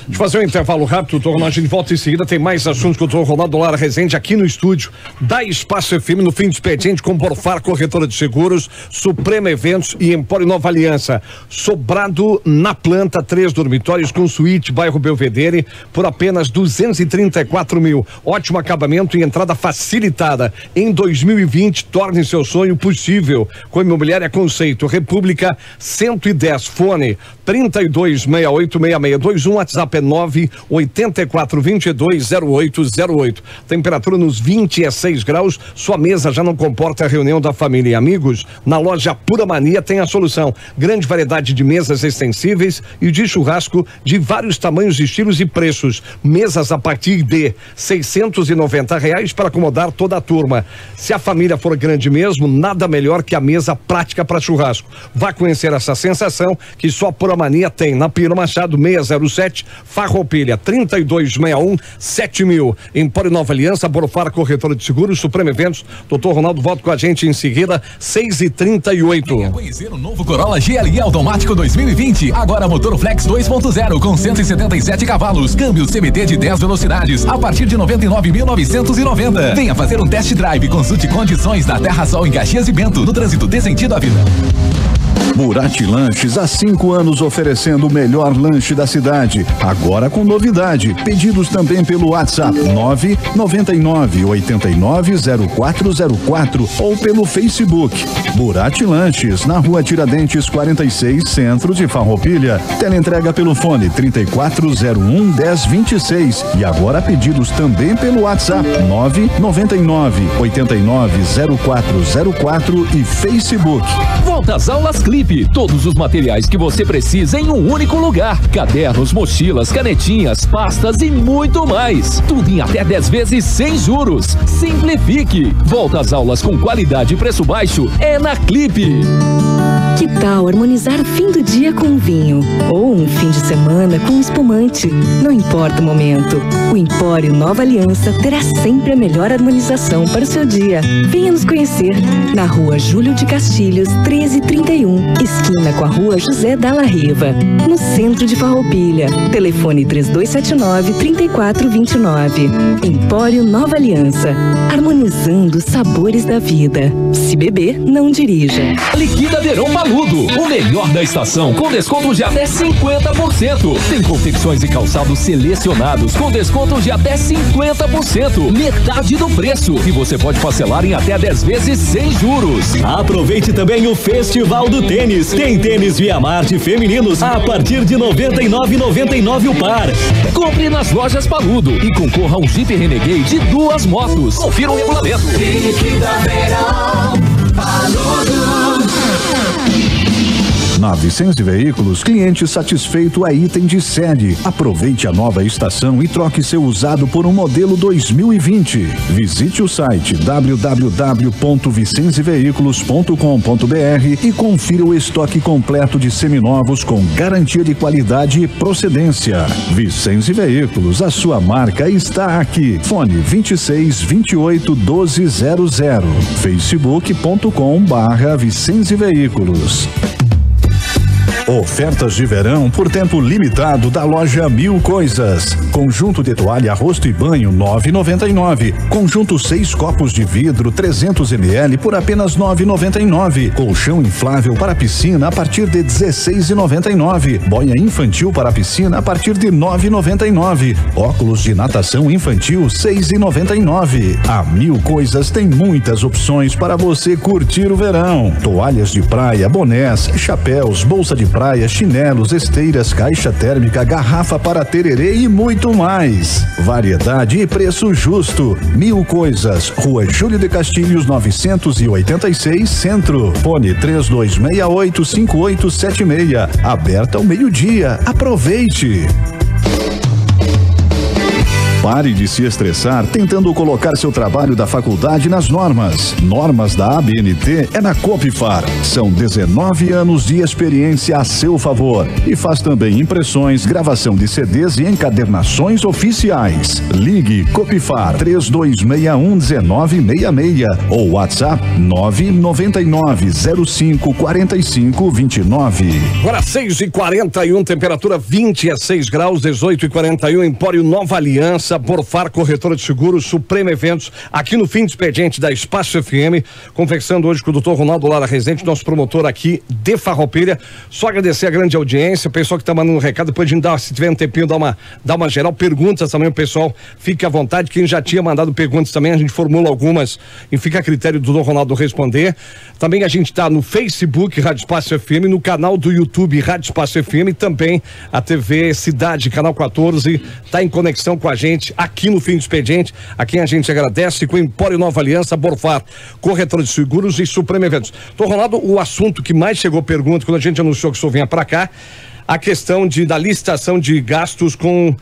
Deixa eu fazer um intervalo rápido, doutor. A gente volta em seguida, tem mais assuntos com o doutor Ronaldo Lara Rezende aqui no estúdio da Espaço FM no fim de expediente com Borfar, corretora de seguros, Suprema Eventos e Empório Nova Aliança. Sobrado na planta, 3 dormitórios com suíte, bairro Belvedere, por apenas 234 mil. Ótimo acabamento e entrada facilitada. Em 2020, torne seu sonho possível com Imobiliária Conceito, República 110, fone 32686621, WhatsApp é 984220808. Temperatura nos 26 graus. Sua mesa já não comporta a reunião da família e amigos? Na loja Pura Mania tem a solução. Grande variedade de mesas extensíveis e de churrasco de vários tamanhos, estilos e preços. Mesas a partir de R$690 para acomodar toda a turma. Se a família for grande mesmo, nada melhor que a mesa prática para churrasco. Vá conhecer essa sensação que só a Pura Mania tem. Na Piro Machado 607, Farroupilha 3261-7000. Empório Nova Aliança, Borfar, corretora de seguros, Supremo Eventos. Doutor Ronaldo volta com a gente em seguida, 6h38. Venha conhecer o novo Corolla GLE automático 2020. Agora motor Flex 2.0 com 177 cavalos. Câmbio CVT de 10 velocidades a partir de 99.990. Venha fazer um test drive. Consulte condições da Terra Sol em Caxias e Bento. No trânsito dê sentido à vida. Burati Lanches, há 5 anos oferecendo o melhor lanche da cidade. Agora com novidade. Pedidos também pelo WhatsApp 999-890404 ou pelo Facebook. Burati Lanches, na Rua Tiradentes 46, centro de Farroupilha. Teleentrega pelo fone 3401-1026. E agora pedidos também pelo WhatsApp 999-890404 e Facebook. Volta às aulas Clipe. Todos os materiais que você precisa em um único lugar. Cadernos, mochilas, canetinhas, pastas e muito mais. Tudo em até 10 vezes sem juros. Simplifique. Volta às aulas com qualidade e preço baixo é na Clipe. Que tal harmonizar o fim do dia com um vinho? Ou um fim de semana com um espumante? Não importa o momento. O Empório Nova Aliança terá sempre a melhor harmonização para o seu dia. Venha nos conhecer. Na Rua Júlio de Castilhos, 1331. Esquina com a Rua José Dalla Riva. No centro de Farroupilha. Telefone 3279-3429. Empório Nova Aliança. Harmonizando os sabores da vida. Se beber, não dirija. Liquida Verão Paludo, o melhor da estação, com desconto de até 50%. Tem confecções e calçados selecionados com desconto de até 50%, metade do preço. E você pode parcelar em até 10 vezes sem juros. Aproveite também o Festival do Tênis. Tem tênis Via Marte femininos a partir de R$ 99,99 o par. Compre nas lojas Paludo e concorra a um Jeep Renegade de 2 motos. Confira o regulamento. Liquida Verão Paludo. Na Vicente Veículos, cliente satisfeito é item de série. Aproveite a nova estação e troque seu usado por um modelo 2020. Visite o site www.vicenzeveículos.com.br e confira o estoque completo de seminovos com garantia de qualidade e procedência. Vicente Veículos, a sua marca está aqui. Fone 2628-1200. Facebook.com/Vicente Veículos. Ofertas de verão por tempo limitado da loja Mil Coisas. Conjunto de toalha, rosto e banho, 9,99. Conjunto 6 copos de vidro, 300 ml por apenas 9,99. Colchão inflável para piscina a partir de 16,99. Boia infantil para piscina a partir de 9,99. Óculos de natação infantil, 6,99. A Mil Coisas tem muitas opções para você curtir o verão. Toalhas de praia, bonés, chapéus, bolsa de praia, chinelos, esteiras, caixa térmica, garrafa para tererê e muito mais. Variedade e preço justo. Mil Coisas, Rua Júlio de Castilhos, 986, Centro. Fone 3268-5876. Aberta ao meio-dia. Aproveite! Pare de se estressar tentando colocar seu trabalho da faculdade nas normas. Normas da ABNT é na Copifar. São 19 anos de experiência a seu favor. E faz também impressões, gravação de CDs e encadernações oficiais. Ligue Copifar 3261-1966 ou WhatsApp 999054529. Agora 6h41, temperatura 26 graus, 18h41, Empório Nova Aliança, Borfar, corretora de seguros, Suprema Eventos, aqui no fim de expediente da Espaço FM, conversando hoje com o Dr. Ronaldo Lara Rezende, nosso promotor aqui de Farroupilha. Só agradecer a grande audiência, o pessoal que tá mandando um recado, depois de dar, se tiver um tempinho, dá uma geral, perguntas também, o pessoal fique à vontade, quem já tinha mandado perguntas também, a gente formula algumas e fica a critério do Dr. Ronaldo responder. Também a gente tá no Facebook, Rádio Espaço FM, no canal do YouTube, Rádio Espaço FM, também a TV Cidade, canal 14, tá em conexão com a gente aqui no fim do expediente, a quem a gente agradece, com o Empório Nova Aliança, Borfar, corretora de seguros e Suprema Eventos. Então, Ronaldo, o assunto que mais chegou pergunta, quando a gente anunciou que o senhor vinha para cá, a questão da licitação de gastos com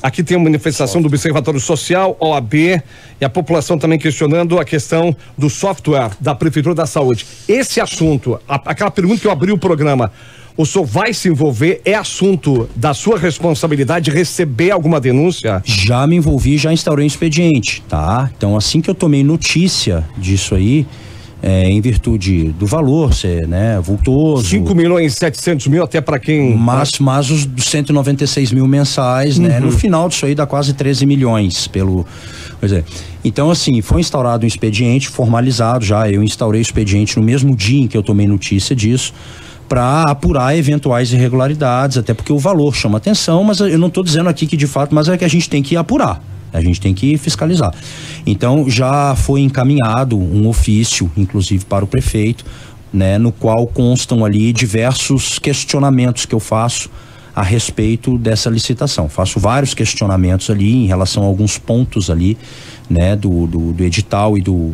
aqui tem uma manifestação do Observatório Social, OAB, e a população também questionando a questão do software da Prefeitura da Saúde. Esse assunto, aquela pergunta que eu abri o programa, o senhor vai se envolver? É assunto da sua responsabilidade receber alguma denúncia? Já me envolvi, já instaurei um expediente, tá? Então, assim que eu tomei notícia disso aí, em virtude do valor, né, vultoso. 5.700.000 até para quem... Mas os 196 mil mensais, né? No final disso aí dá quase 13 milhões Pois é. Então, assim, foi instaurado um expediente formalizado já, eu instaurei o expediente no mesmo dia em que eu tomei notícia disso, para apurar eventuais irregularidades, até porque o valor chama atenção, mas eu não estou dizendo aqui que de fato, mas é que a gente tem que apurar, a gente tem que fiscalizar. Então já foi encaminhado um ofício, inclusive para o prefeito, né, no qual constam ali diversos questionamentos que eu faço a respeito dessa licitação. Faço vários questionamentos ali em relação a alguns pontos ali, né, do edital e do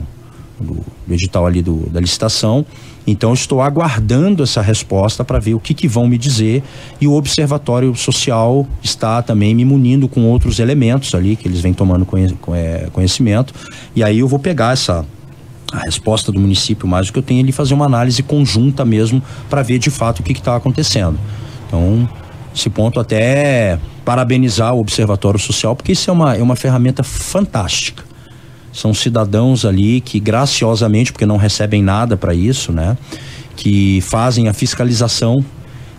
edital ali da licitação. Então estou aguardando essa resposta para ver o que vão me dizer, e o Observatório Social está também me munindo com outros elementos ali que eles vêm tomando conhecimento, e aí eu vou pegar a resposta do município, mais o que eu tenho ali, fazer uma análise conjunta mesmo para ver de fato o que está acontecendo. Então, esse ponto até parabenizar o Observatório Social, porque isso é uma ferramenta fantástica. São cidadãos ali que graciosamente, porque não recebem nada para isso, né, que fazem a fiscalização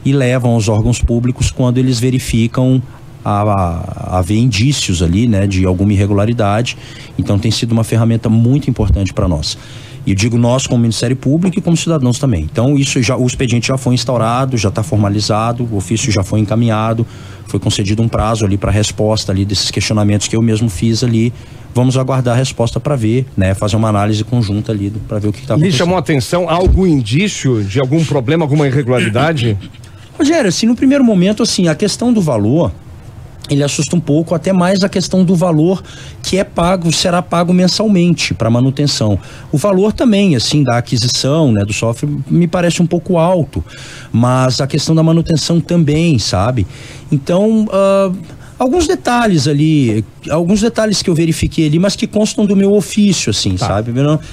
e levam aos órgãos públicos quando eles verificam haver indícios ali, né, de alguma irregularidade. Então tem sido uma ferramenta muito importante para nós. E eu digo nós como Ministério Público e como cidadãos também. Então o expediente já foi instaurado, já está formalizado, o ofício já foi encaminhado, foi concedido um prazo ali para resposta ali desses questionamentos que eu mesmo fiz ali. Vamos aguardar a resposta para ver, né, fazer uma análise conjunta ali para ver o que está acontecendo. Me chamou a atenção algum indício de algum problema, alguma irregularidade? Rogério, assim, no primeiro momento, assim, a questão do valor, ele assusta um pouco, até mais a questão do valor que será pago mensalmente para manutenção. O valor também, assim, da aquisição, né, do software, me parece um pouco alto, mas a questão da manutenção também, sabe? Então, alguns detalhes ali, alguns detalhes que eu verifiquei ali, mas que constam do meu ofício, assim, sabe?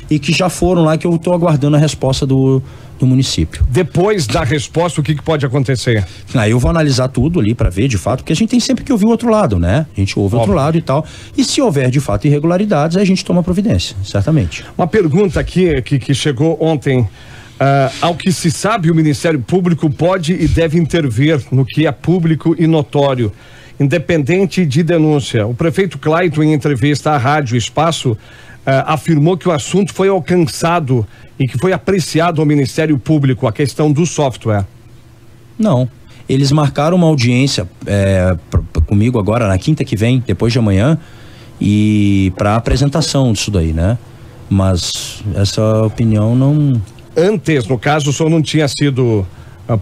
E que já foram lá, que eu estou aguardando a resposta do município. Depois da resposta, o que pode acontecer? Aí eu vou analisar tudo ali para ver de fato, porque a gente tem sempre que ouvir o outro lado, né? A gente ouve o outro lado e tal. E se houver de fato irregularidades, aí a gente toma providência, certamente. Uma pergunta aqui que chegou ontem Ao que se sabe, o Ministério Público pode e deve intervir no que é público e notório, independente de denúncia. O prefeito Clayton, em entrevista à Rádio Espaço, afirmou que o assunto foi alcançado e que foi apreciado ao Ministério Público, a questão do software. Não. Eles marcaram uma audiência comigo agora na quinta que vem, depois de amanhã, e para apresentação disso daí, né? Mas essa opinião não... Antes, no caso, o senhor não tinha sido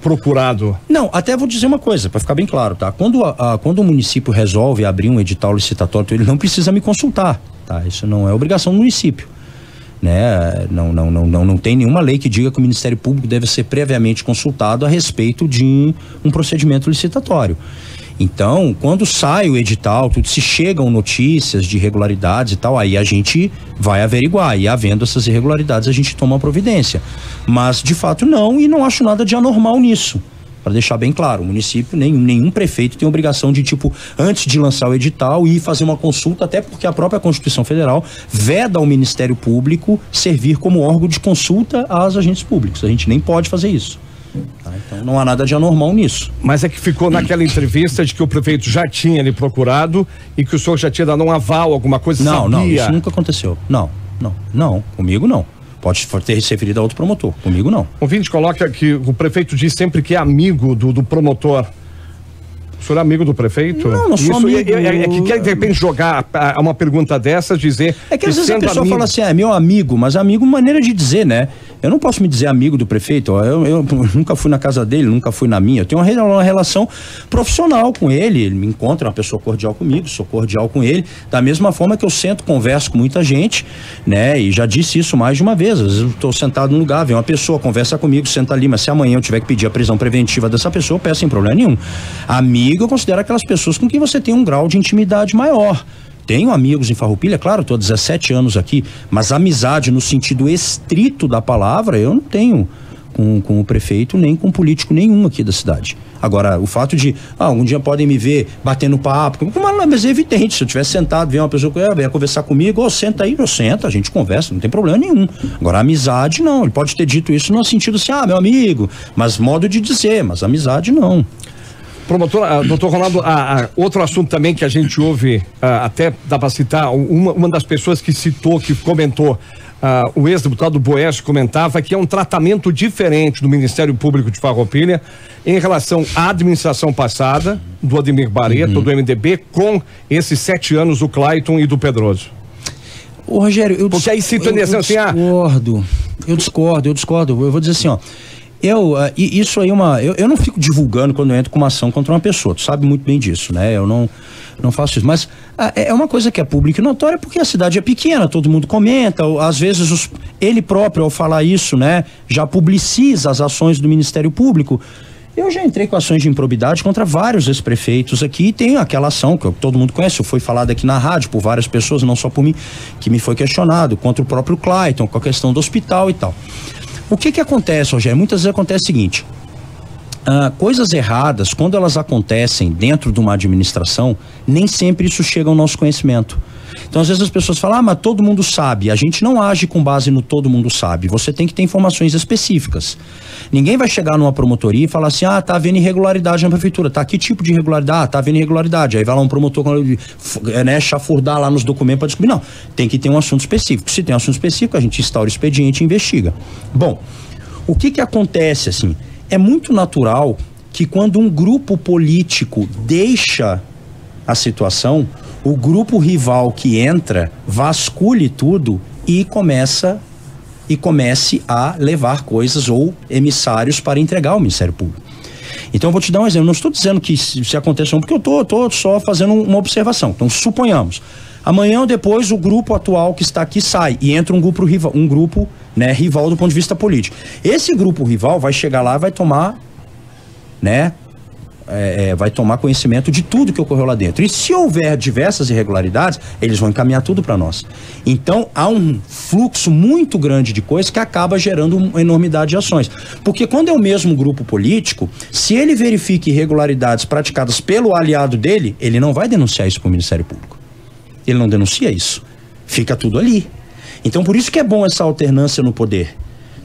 procurado? Não, até vou dizer uma coisa, para ficar bem claro, tá? Quando o município resolve abrir um edital licitatório, ele não precisa me consultar, tá? Isso não é obrigação do município, né? Não tem nenhuma lei que diga que o Ministério Público deve ser previamente consultado a respeito de um procedimento licitatório. Então, quando sai o edital, se chegam notícias de irregularidades e tal, aí a gente vai averiguar, e havendo essas irregularidades a gente toma uma providência. Mas, de fato, não, e não acho nada de anormal nisso. Para deixar bem claro, o município, nenhum prefeito tem obrigação de, antes de lançar o edital, ir fazer uma consulta, até porque a própria Constituição Federal veda ao Ministério Público servir como órgão de consulta aos agentes públicos. A gente nem pode fazer isso. Tá, então não há nada de anormal nisso. Mas é que ficou naquela entrevista de que o prefeito já tinha lhe procurado e que o senhor já tinha dado um aval, alguma coisa, não, sabia? Não, isso nunca aconteceu. Não, comigo não. Pode ter se referido a outro promotor, comigo não. O ouvinte coloca que o prefeito diz sempre que é amigo do promotor. O senhor é amigo do prefeito? Não sou amigo. É que quer de repente jogar uma pergunta dessas, dizer... É que às vezes a pessoa fala assim, é meu amigo, mas amigo maneira de dizer, né? Eu não posso me dizer amigo do prefeito, eu nunca fui na casa dele, nunca fui na minha, eu tenho uma relação profissional com ele me encontra, uma pessoa cordial comigo, sou cordial com ele, da mesma forma que eu sento, converso com muita gente, né? E já disse isso mais de uma vez, às vezes eu estou sentado num lugar, vem uma pessoa, conversa comigo, senta ali, mas se amanhã eu tiver que pedir a prisão preventiva dessa pessoa, eu peço sem problema nenhum. Amigo, eu considero aquelas pessoas com quem você tem um grau de intimidade maior. Tenho amigos em Farroupilha, claro, estou há 17 anos aqui, mas amizade no sentido estrito da palavra, eu não tenho com o prefeito nem com político nenhum aqui da cidade. Agora, o fato de, algum dia podem me ver batendo papo, mas é evidente, se eu estiver sentado, ver uma pessoa que vai conversar comigo, senta aí, a gente conversa, não tem problema nenhum. Agora, amizade não, ele pode ter dito isso no sentido assim, meu amigo, mas modo de dizer, mas amizade não. Promotor, doutor Ronaldo, outro assunto também que a gente ouve, até dá para citar, uma das pessoas que citou, que comentou, o ex-deputado Boés comentava que é um tratamento diferente do Ministério Público de Farroupilha em relação à administração passada, do Ademir Barreto, do MDB, com esses 7 anos do Clayton e do Pedroso. Ô, Rogério, eu discordo. Eu vou dizer assim, isso aí eu não fico divulgando quando eu entro com uma ação contra uma pessoa, tu sabe muito bem disso, né? Eu não faço isso, mas é uma coisa que é pública e notória porque a cidade é pequena, todo mundo comenta, às vezes ele próprio ao falar isso, né, já publiciza as ações do Ministério Público. Eu já entrei com ações de improbidade contra vários ex-prefeitos aqui e tem aquela ação que todo mundo conhece, foi falada aqui na rádio por várias pessoas, não só por mim, que me foi questionado, contra o próprio Clayton, com a questão do hospital e tal. O que acontece, Rogério? Muitas vezes acontece o seguinte, coisas erradas, quando elas acontecem dentro de uma administração, nem sempre isso chega ao nosso conhecimento. Então, às vezes as pessoas falam, mas todo mundo sabe. A gente não age com base no todo mundo sabe. Você tem que ter informações específicas. Ninguém vai chegar numa promotoria e falar assim, tá havendo irregularidade na prefeitura. Tá, que tipo de irregularidade? Tá havendo irregularidade. Aí vai lá um promotor, chafurdar lá nos documentos para descobrir. Não, tem que ter um assunto específico. Se tem um assunto específico, a gente instaura o expediente e investiga. Bom, o que acontece, assim? É muito natural que quando um grupo político deixa a situação, o grupo rival que entra vasculhe tudo e comece a levar coisas ou emissários para entregar ao Ministério Público. Então eu vou te dar um exemplo, não estou dizendo que se aconteceu, porque eu estou só fazendo uma observação. Então suponhamos, amanhã ou depois o grupo atual que está aqui sai e entra um grupo rival, rival do ponto de vista político. Esse grupo rival vai chegar lá e vai tomar, vai tomar conhecimento de tudo que ocorreu lá dentro. E se houver diversas irregularidades, eles vão encaminhar tudo para nós. Então, há um fluxo muito grande de coisas que acaba gerando uma enormidade de ações. Porque quando é o mesmo grupo político, se ele verifica irregularidades praticadas pelo aliado dele, ele não vai denunciar isso para o Ministério Público. Ele não denuncia isso. Fica tudo ali. Então, por isso que é bom essa alternância no poder.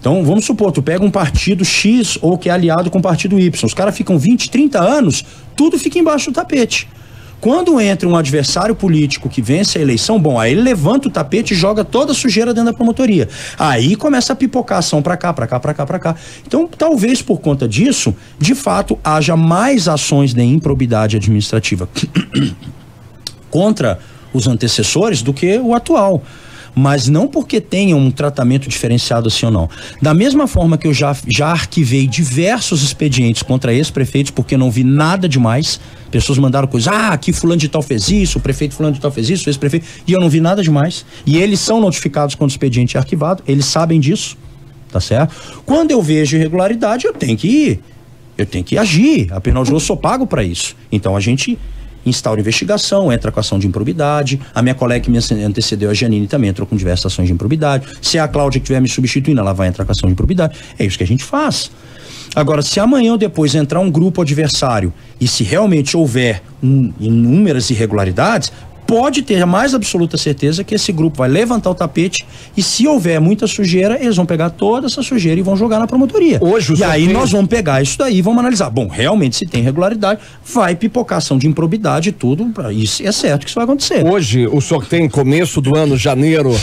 Então, vamos supor, tu pega um partido X ou que é aliado com o partido Y. Os caras ficam 20, 30 anos, tudo fica embaixo do tapete. Quando entra um adversário político que vence a eleição, bom, aí ele levanta o tapete e joga toda a sujeira dentro da promotoria. Aí começa a pipocar ação pra cá. Então, talvez por conta disso, de fato, haja mais ações de improbidade administrativa contra os antecessores do que o atual. Mas não porque tenha um tratamento diferenciado assim ou não. Da mesma forma que eu já arquivei diversos expedientes contra ex-prefeitos porque não vi nada demais. Pessoas mandaram coisas, aqui fulano de tal fez isso, o prefeito fulano de tal fez isso, o ex-prefeito, e eu não vi nada demais. E eles são notificados quando o expediente é arquivado, eles sabem disso, tá certo? Quando eu vejo irregularidade, eu tenho que agir, apenas eu sou pago para isso. Então a gente instaura investigação, entra com ação de improbidade. A minha colega que me antecedeu, a Janine, também entrou com diversas ações de improbidade. Se a Cláudia que estiver me substituindo, ela vai entrar com ação de improbidade. É isso que a gente faz. Agora, se amanhã ou depois entrar um grupo adversário e se realmente houver inúmeras irregularidades, pode ter a mais absoluta certeza que esse grupo vai levantar o tapete e se houver muita sujeira, eles vão pegar toda essa sujeira e vão jogar na promotoria. Hoje, e aí nós vamos pegar isso daí e vamos analisar. Bom, realmente se tem irregularidade, vai pipocação de improbidade e tudo, isso é certo que isso vai acontecer. Hoje, o senhor tem, começo do ano, janeiro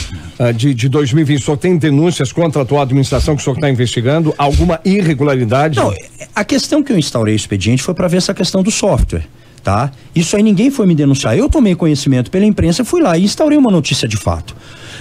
de 2020, o senhor tem denúncias contra a atual administração que o senhor está investigando? Alguma irregularidade? Não, a questão que eu instaurei o expediente foi para ver essa questão do software. Tá? Isso aí ninguém foi me denunciar. Eu tomei conhecimento pela imprensa, fui lá e instaurei uma notícia de fato.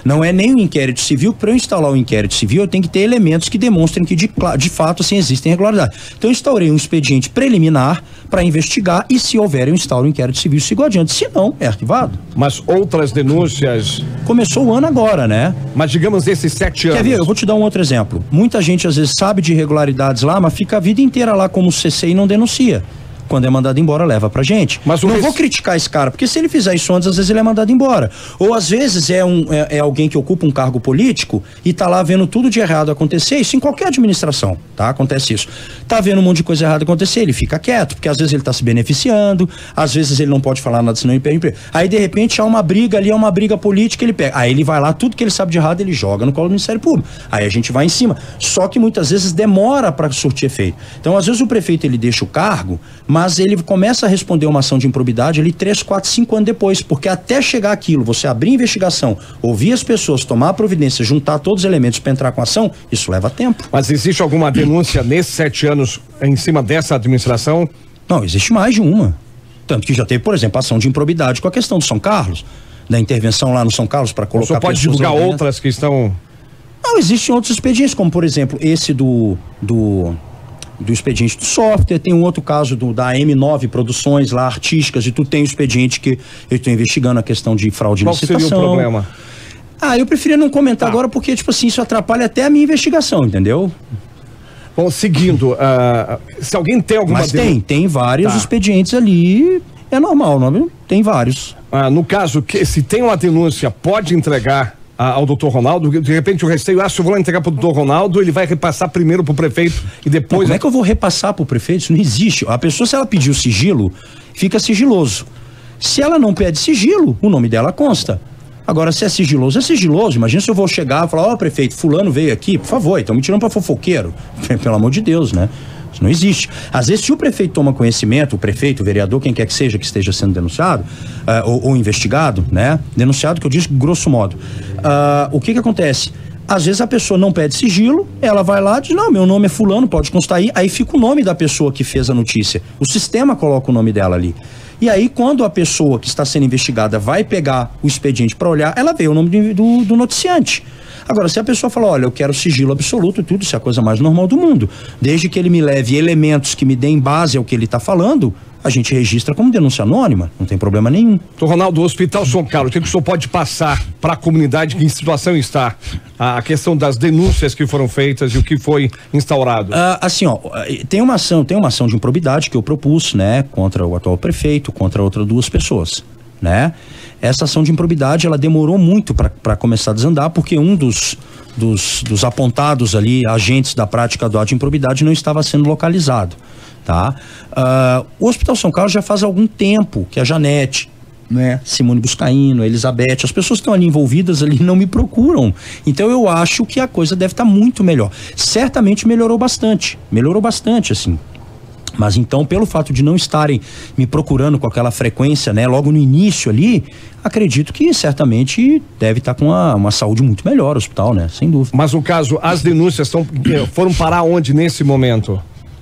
Não é nem um inquérito civil, para eu instalar um inquérito civil eu tenho que ter elementos que demonstrem que de fato assim existem irregularidades. Então eu instaurei um expediente preliminar para investigar e se houver eu instauro um inquérito civil e sigo adiante, se não é arquivado. Mas outras denúncias... Começou o ano agora, né? Mas digamos esses 7 anos. Quer ver? Eu vou te dar um outro exemplo. Muita gente às vezes sabe de irregularidades lá, mas fica a vida inteira lá como CC e não denuncia. Quando é mandado embora, leva pra gente. Mas não vou criticar esse cara, porque se ele fizer isso antes, às vezes ele é mandado embora. Ou às vezes é alguém que ocupa um cargo político e tá lá vendo tudo de errado acontecer, isso em qualquer administração, tá? Acontece isso. Tá vendo um monte de coisa errada acontecer, ele fica quieto, porque às vezes ele tá se beneficiando, às vezes ele não pode falar nada, senão ele perde emprego. Aí de repente há uma briga ali, uma briga política, ele pega. Aí ele vai lá, tudo que ele sabe de errado, ele joga no colo do Ministério Público. Aí a gente vai em cima. Só que muitas vezes demora para surtir efeito. Então às vezes o prefeito ele deixa o cargo, mas ele começa a responder uma ação de improbidade ali 3, 4, 5 anos depois, porque até chegar aquilo, você abrir investigação, ouvir as pessoas, tomar a providência, juntar todos os elementos para entrar com ação, isso leva tempo. Mas existe alguma denúncia nesses 7 anos em cima dessa administração? Não, existe mais de uma. Tanto que já teve, por exemplo, ação de improbidade com a questão do São Carlos, da intervenção lá no São Carlos para colocar pessoas... Você pode divulgar outras que estão... Não, existem outros expedientes, como por exemplo, esse do expediente do software, tem um outro caso da M9 Produções lá, artísticas, e tu tem o expediente que eu estou investigando a questão de fraude de licitação. Qual seria o problema? Eu preferia não comentar agora porque, tipo assim, isso atrapalha até a minha investigação, entendeu? Bom, seguindo, se alguém tem alguma... Mas tem vários expedientes ali, é normal, não? Tem vários. No caso, se tem uma denúncia, pode entregar ao doutor Ronaldo, de repente o receio, se eu vou lá entregar pro doutor Ronaldo, ele vai repassar primeiro pro prefeito e depois... Como é que eu vou repassar pro prefeito? Isso não existe. A pessoa, se ela pedir o sigilo, fica sigiloso. Se ela não pede sigilo, o nome dela consta. Agora, se é sigiloso, é sigiloso. Imagina se eu vou chegar e falar, prefeito, fulano veio aqui, por favor, estão me tirando pra fofoqueiro. Pelo amor de Deus, né? Isso não existe. Às vezes, se o prefeito toma conhecimento, o prefeito, o vereador, quem quer que seja que esteja sendo denunciado, ou investigado, né? Denunciado, que eu disse grosso modo. O que acontece? Às vezes a pessoa não pede sigilo, ela vai lá e diz, não, meu nome é fulano, pode constar aí fica o nome da pessoa que fez a notícia. O sistema coloca o nome dela ali. E aí, quando a pessoa que está sendo investigada vai pegar o expediente para olhar, ela vê o nome do noticiante. Agora, se a pessoa fala, olha, eu quero sigilo absoluto, tudo isso é a coisa mais normal do mundo. Desde que ele me leve elementos que me deem base ao que ele está falando, a gente registra como denúncia anônima, não tem problema nenhum. Doutor Ronaldo, o Hospital São Carlos, o que o senhor pode passar para a comunidade, que em situação está a questão das denúncias que foram feitas e o que foi instaurado? Tem uma ação de improbidade que eu propus, né, contra o atual prefeito, contra outras 2 pessoas, né? Essa ação de improbidade, ela demorou muito para começar a desandar, porque um dos apontados ali, agentes da prática do ato de improbidade, não estava sendo localizado, tá? O Hospital São Carlos já faz algum tempo que a Janete né? Simone Buscaino, Elizabeth, as pessoas que estão ali envolvidas ali não me procuram. Então eu acho que a coisa deve estar muito melhor. Certamente melhorou bastante, assim. Mas então, pelo fato de não estarem me procurando com aquela frequência, né, logo no início ali, acredito que certamente deve estar com uma saúde muito melhor o hospital, né? Sem dúvida. Mas no caso, as denúncias foram parar onde nesse momento?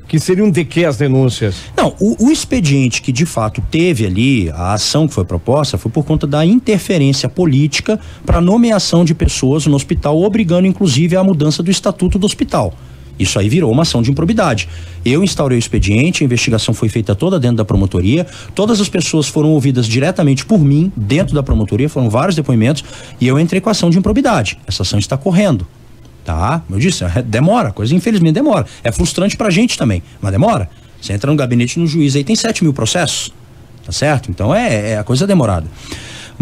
Que seriam de que as denúncias? Não, o expediente que de fato teve ali, a ação que foi proposta, foi por conta da interferência política para nomeação de pessoas no hospital, obrigando inclusive a mudança do estatuto do hospital. Isso aí virou uma ação de improbidade. Eu instaurei o expediente, a investigação foi feita toda dentro da promotoria, todas as pessoas foram ouvidas diretamente por mim, dentro da promotoria, foram vários depoimentos, e eu entrei com a ação de improbidade. Essa ação está correndo, tá? Eu disse, demora, a coisa infelizmente demora. É frustrante pra gente também, mas demora. Você entra no gabinete no juiz, aí tem 7.000 processos, tá certo? Então é a coisa demorada.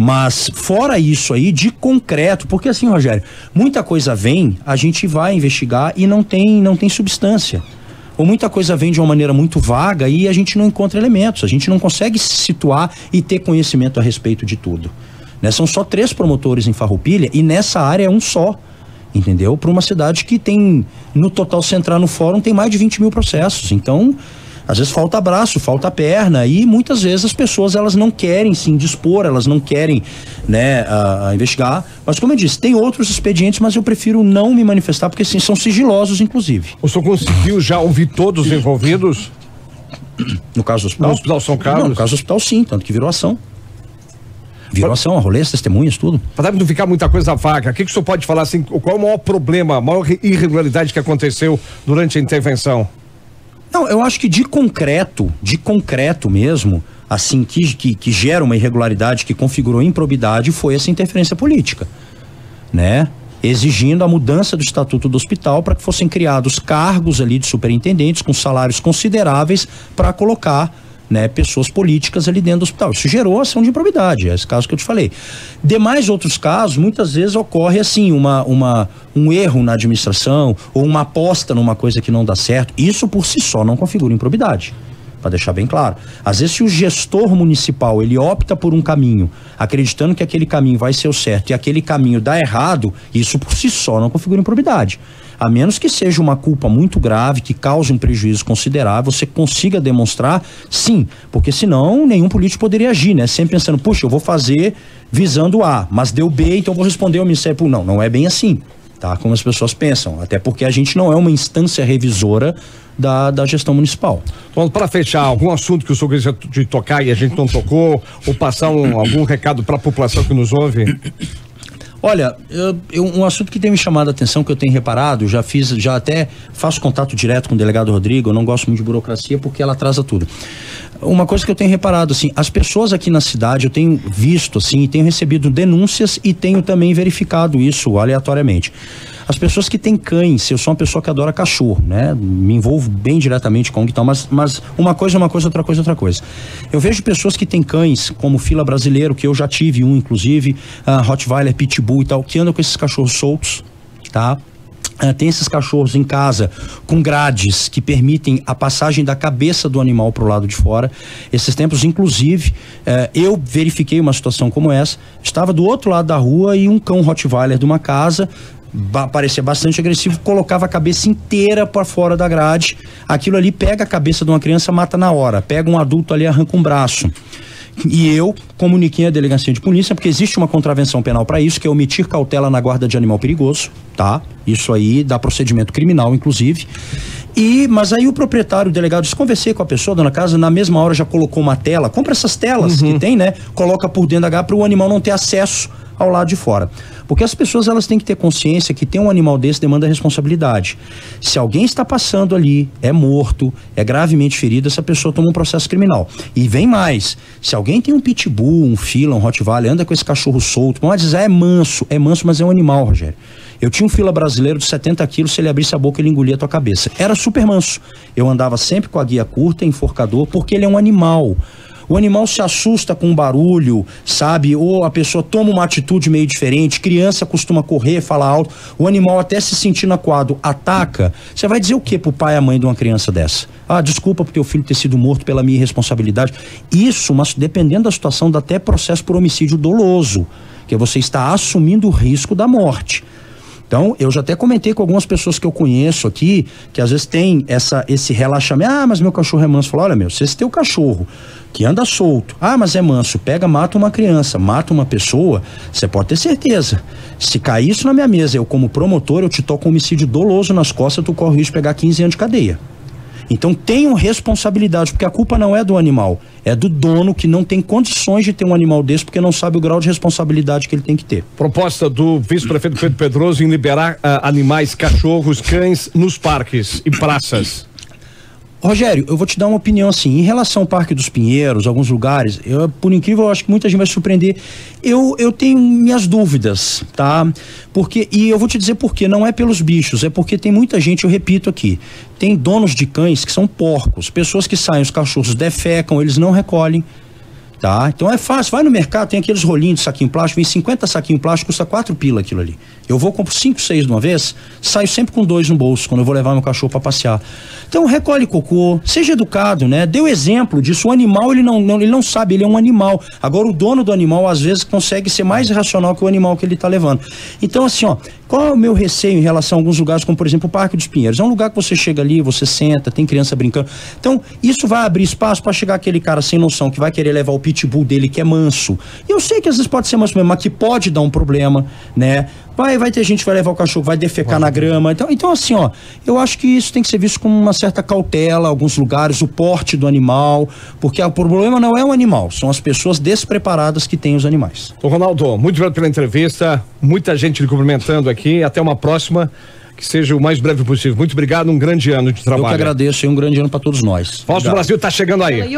Mas fora isso aí, de concreto, porque assim, Rogério, muita coisa vem, a gente vai investigar e não tem substância. Ou muita coisa vem de uma maneira muito vaga e a gente não encontra elementos, a gente não consegue se situar e ter conhecimento a respeito de tudo. Né? São só 3 promotores em Farroupilha e nessa área é um só, entendeu? Para uma cidade que tem, no total, se entrar no fórum, tem mais de 20.000 processos. Então, às vezes falta braço, falta perna e muitas vezes as pessoas elas não querem se indispor, elas não querem, né, investigar. Mas como eu disse, tem outros expedientes, mas eu prefiro não me manifestar porque sim, são sigilosos inclusive. O senhor conseguiu já ouvir todos os envolvidos? No caso do hospital? No Hospital São Carlos? Não, no caso do hospital sim, tanto que virou ação. Virou ação, a rolê, as testemunhas, tudo. Para não ficar muita coisa vaga, o que o senhor pode falar assim, qual é o maior problema, a maior irregularidade que aconteceu durante a intervenção? Não, eu acho que de concreto mesmo, assim, que gera uma irregularidade, que configurou improbidade, foi essa interferência política, né? Exigindo a mudança do estatuto do hospital para que fossem criados cargos ali de superintendentes com salários consideráveis para colocar, né, pessoas políticas ali dentro do hospital. Isso gerou ação de improbidade, é esse caso que eu te falei. Demais outros casos, muitas vezes ocorre assim, um erro na administração ou uma aposta numa coisa que não dá certo. Isso por si só não configura improbidade, para deixar bem claro. Às vezes, se o gestor municipal ele opta por um caminho, acreditando que aquele caminho vai ser o certo e aquele caminho dá errado, isso por si só não configura improbidade. A menos que seja uma culpa muito grave, que cause um prejuízo considerável, você consiga demonstrar, sim, porque senão nenhum político poderia agir, né? Sempre pensando, puxa, eu vou fazer visando A, mas deu B, então eu vou responder ao Ministério Público. Não é bem assim, tá? Como as pessoas pensam, até porque a gente não é uma instância revisora da gestão municipal. Bom, para fechar, algum assunto que o senhor queria de tocar e a gente não tocou, ou passar algum recado para a população que nos ouve? Olha, um assunto que tem me chamado a atenção, que eu tenho reparado, já até faço contato direto com o delegado Rodrigo, eu não gosto muito de burocracia porque ela atrasa tudo. Uma coisa que eu tenho reparado, assim, as pessoas aqui na cidade, eu tenho visto, assim, tenho recebido denúncias e tenho também verificado isso aleatoriamente. As pessoas que têm cães, eu sou uma pessoa que adora cachorro, né? Me envolvo bem diretamente com o que tal, mas uma coisa é uma coisa, outra coisa é outra coisa. Eu vejo pessoas que têm cães, como Fila Brasileiro, que eu já tive um, inclusive, Rottweiler, Pitbull e tal, que andam com esses cachorros soltos, tá? Tem esses cachorros em casa com grades que permitem a passagem da cabeça do animal para o lado de fora. Esses tempos, inclusive, eu verifiquei uma situação como essa. Estava do outro lado da rua e um cão Rottweiler de uma casa parecia bastante agressivo, colocava a cabeça inteira para fora da grade. Aquilo ali pega a cabeça de uma criança, mata na hora. Pega um adulto ali, arranca um braço. E eu comuniquei à delegacia de polícia, porque existe uma contravenção penal para isso, que é omitir cautela na guarda de animal perigoso, tá? Isso aí dá procedimento criminal, inclusive. Mas aí o proprietário, o delegado, disse, conversei com a pessoa, dona casa, na mesma hora já colocou uma tela, compra essas telas que tem, né? Coloca por dentro da garra para o animal não ter acesso ao lado de fora. Porque as pessoas, elas têm que ter consciência que ter um animal desse demanda responsabilidade. Se alguém está passando ali, é morto, é gravemente ferido, essa pessoa toma um processo criminal. E vem mais, se alguém tem um pitbull, um fila, um rottweiler, anda com esse cachorro solto, pode dizer, é manso, mas é um animal, Rogério. Eu tinha um fila brasileiro de 70 quilos, se ele abrisse a boca, ele engolia a tua cabeça. Era super manso. Eu andava sempre com a guia curta, enforcador, porque ele é um animal. O animal se assusta com um barulho, sabe? Ou a pessoa toma uma atitude meio diferente, criança costuma correr, falar alto, o animal até se sentindo acuado, ataca. Você vai dizer o que pro pai e a mãe de uma criança dessa? Desculpa por teu filho ter sido morto pela minha irresponsabilidade. Isso, mas dependendo da situação, dá até processo por homicídio doloso, que você está assumindo o risco da morte. Então, eu já até comentei com algumas pessoas que eu conheço aqui, que às vezes tem esse relaxamento. Mas meu cachorro é manso. Fala, olha, se esse teu cachorro que anda solto, mas é manso, mata uma criança, mata uma pessoa, você pode ter certeza. Se cair isso na minha mesa, eu como promotor, eu te toco um homicídio doloso nas costas, tu corre o risco de pegar 15 anos de cadeia. Então tenham responsabilidade, porque a culpa não é do animal, é do dono que não tem condições de ter um animal desse, porque não sabe o grau de responsabilidade que ele tem que ter. Proposta do vice-prefeito Pedro Pedroso em liberar animais, cachorros, cães nos parques e praças. Rogério, eu vou te dar uma opinião assim, em relação ao Parque dos Pinheiros, alguns lugares, por incrível, eu acho que muita gente vai se surpreender, eu tenho minhas dúvidas, tá? E eu vou te dizer por quê, não é pelos bichos, é porque tem muita gente, eu repito aqui, tem donos de cães que são porcos, pessoas que saem, os cachorros defecam, eles não recolhem, tá? Então é fácil, vai no mercado, tem aqueles rolinhos de saquinho plástico, vem 50 saquinhos plásticos, custa 4 pila aquilo ali. Eu vou, compro 5, 6 de uma vez, saio sempre com 2 no bolso, quando eu vou levar meu cachorro para passear. Então recolhe cocô, seja educado, né? Dê o exemplo disso, o animal ele não sabe, ele é um animal. Agora o dono do animal às vezes consegue ser mais racional que o animal que ele tá levando. Então assim, qual é o meu receio em relação a alguns lugares, como por exemplo o Parque dos Pinheiros? É um lugar que você chega ali, você senta, tem criança brincando. Então isso vai abrir espaço para chegar aquele cara sem noção que vai querer levar o pitbull dele que é manso. E eu sei que às vezes pode ser manso mesmo, mas que pode dar um problema, né? Vai ter gente que vai levar o cachorro, vai defecar na grama. Então assim, eu acho que isso tem que ser visto com uma certa cautela, alguns lugares, o porte do animal, porque o problema não é o animal, são as pessoas despreparadas que têm os animais. Ô Ronaldo, muito obrigado pela entrevista, muita gente lhe cumprimentando aqui, até uma próxima, que seja o mais breve possível. Muito obrigado, um grande ano de trabalho. Eu que agradeço e um grande ano para todos nós. Voz do Brasil tá chegando aí.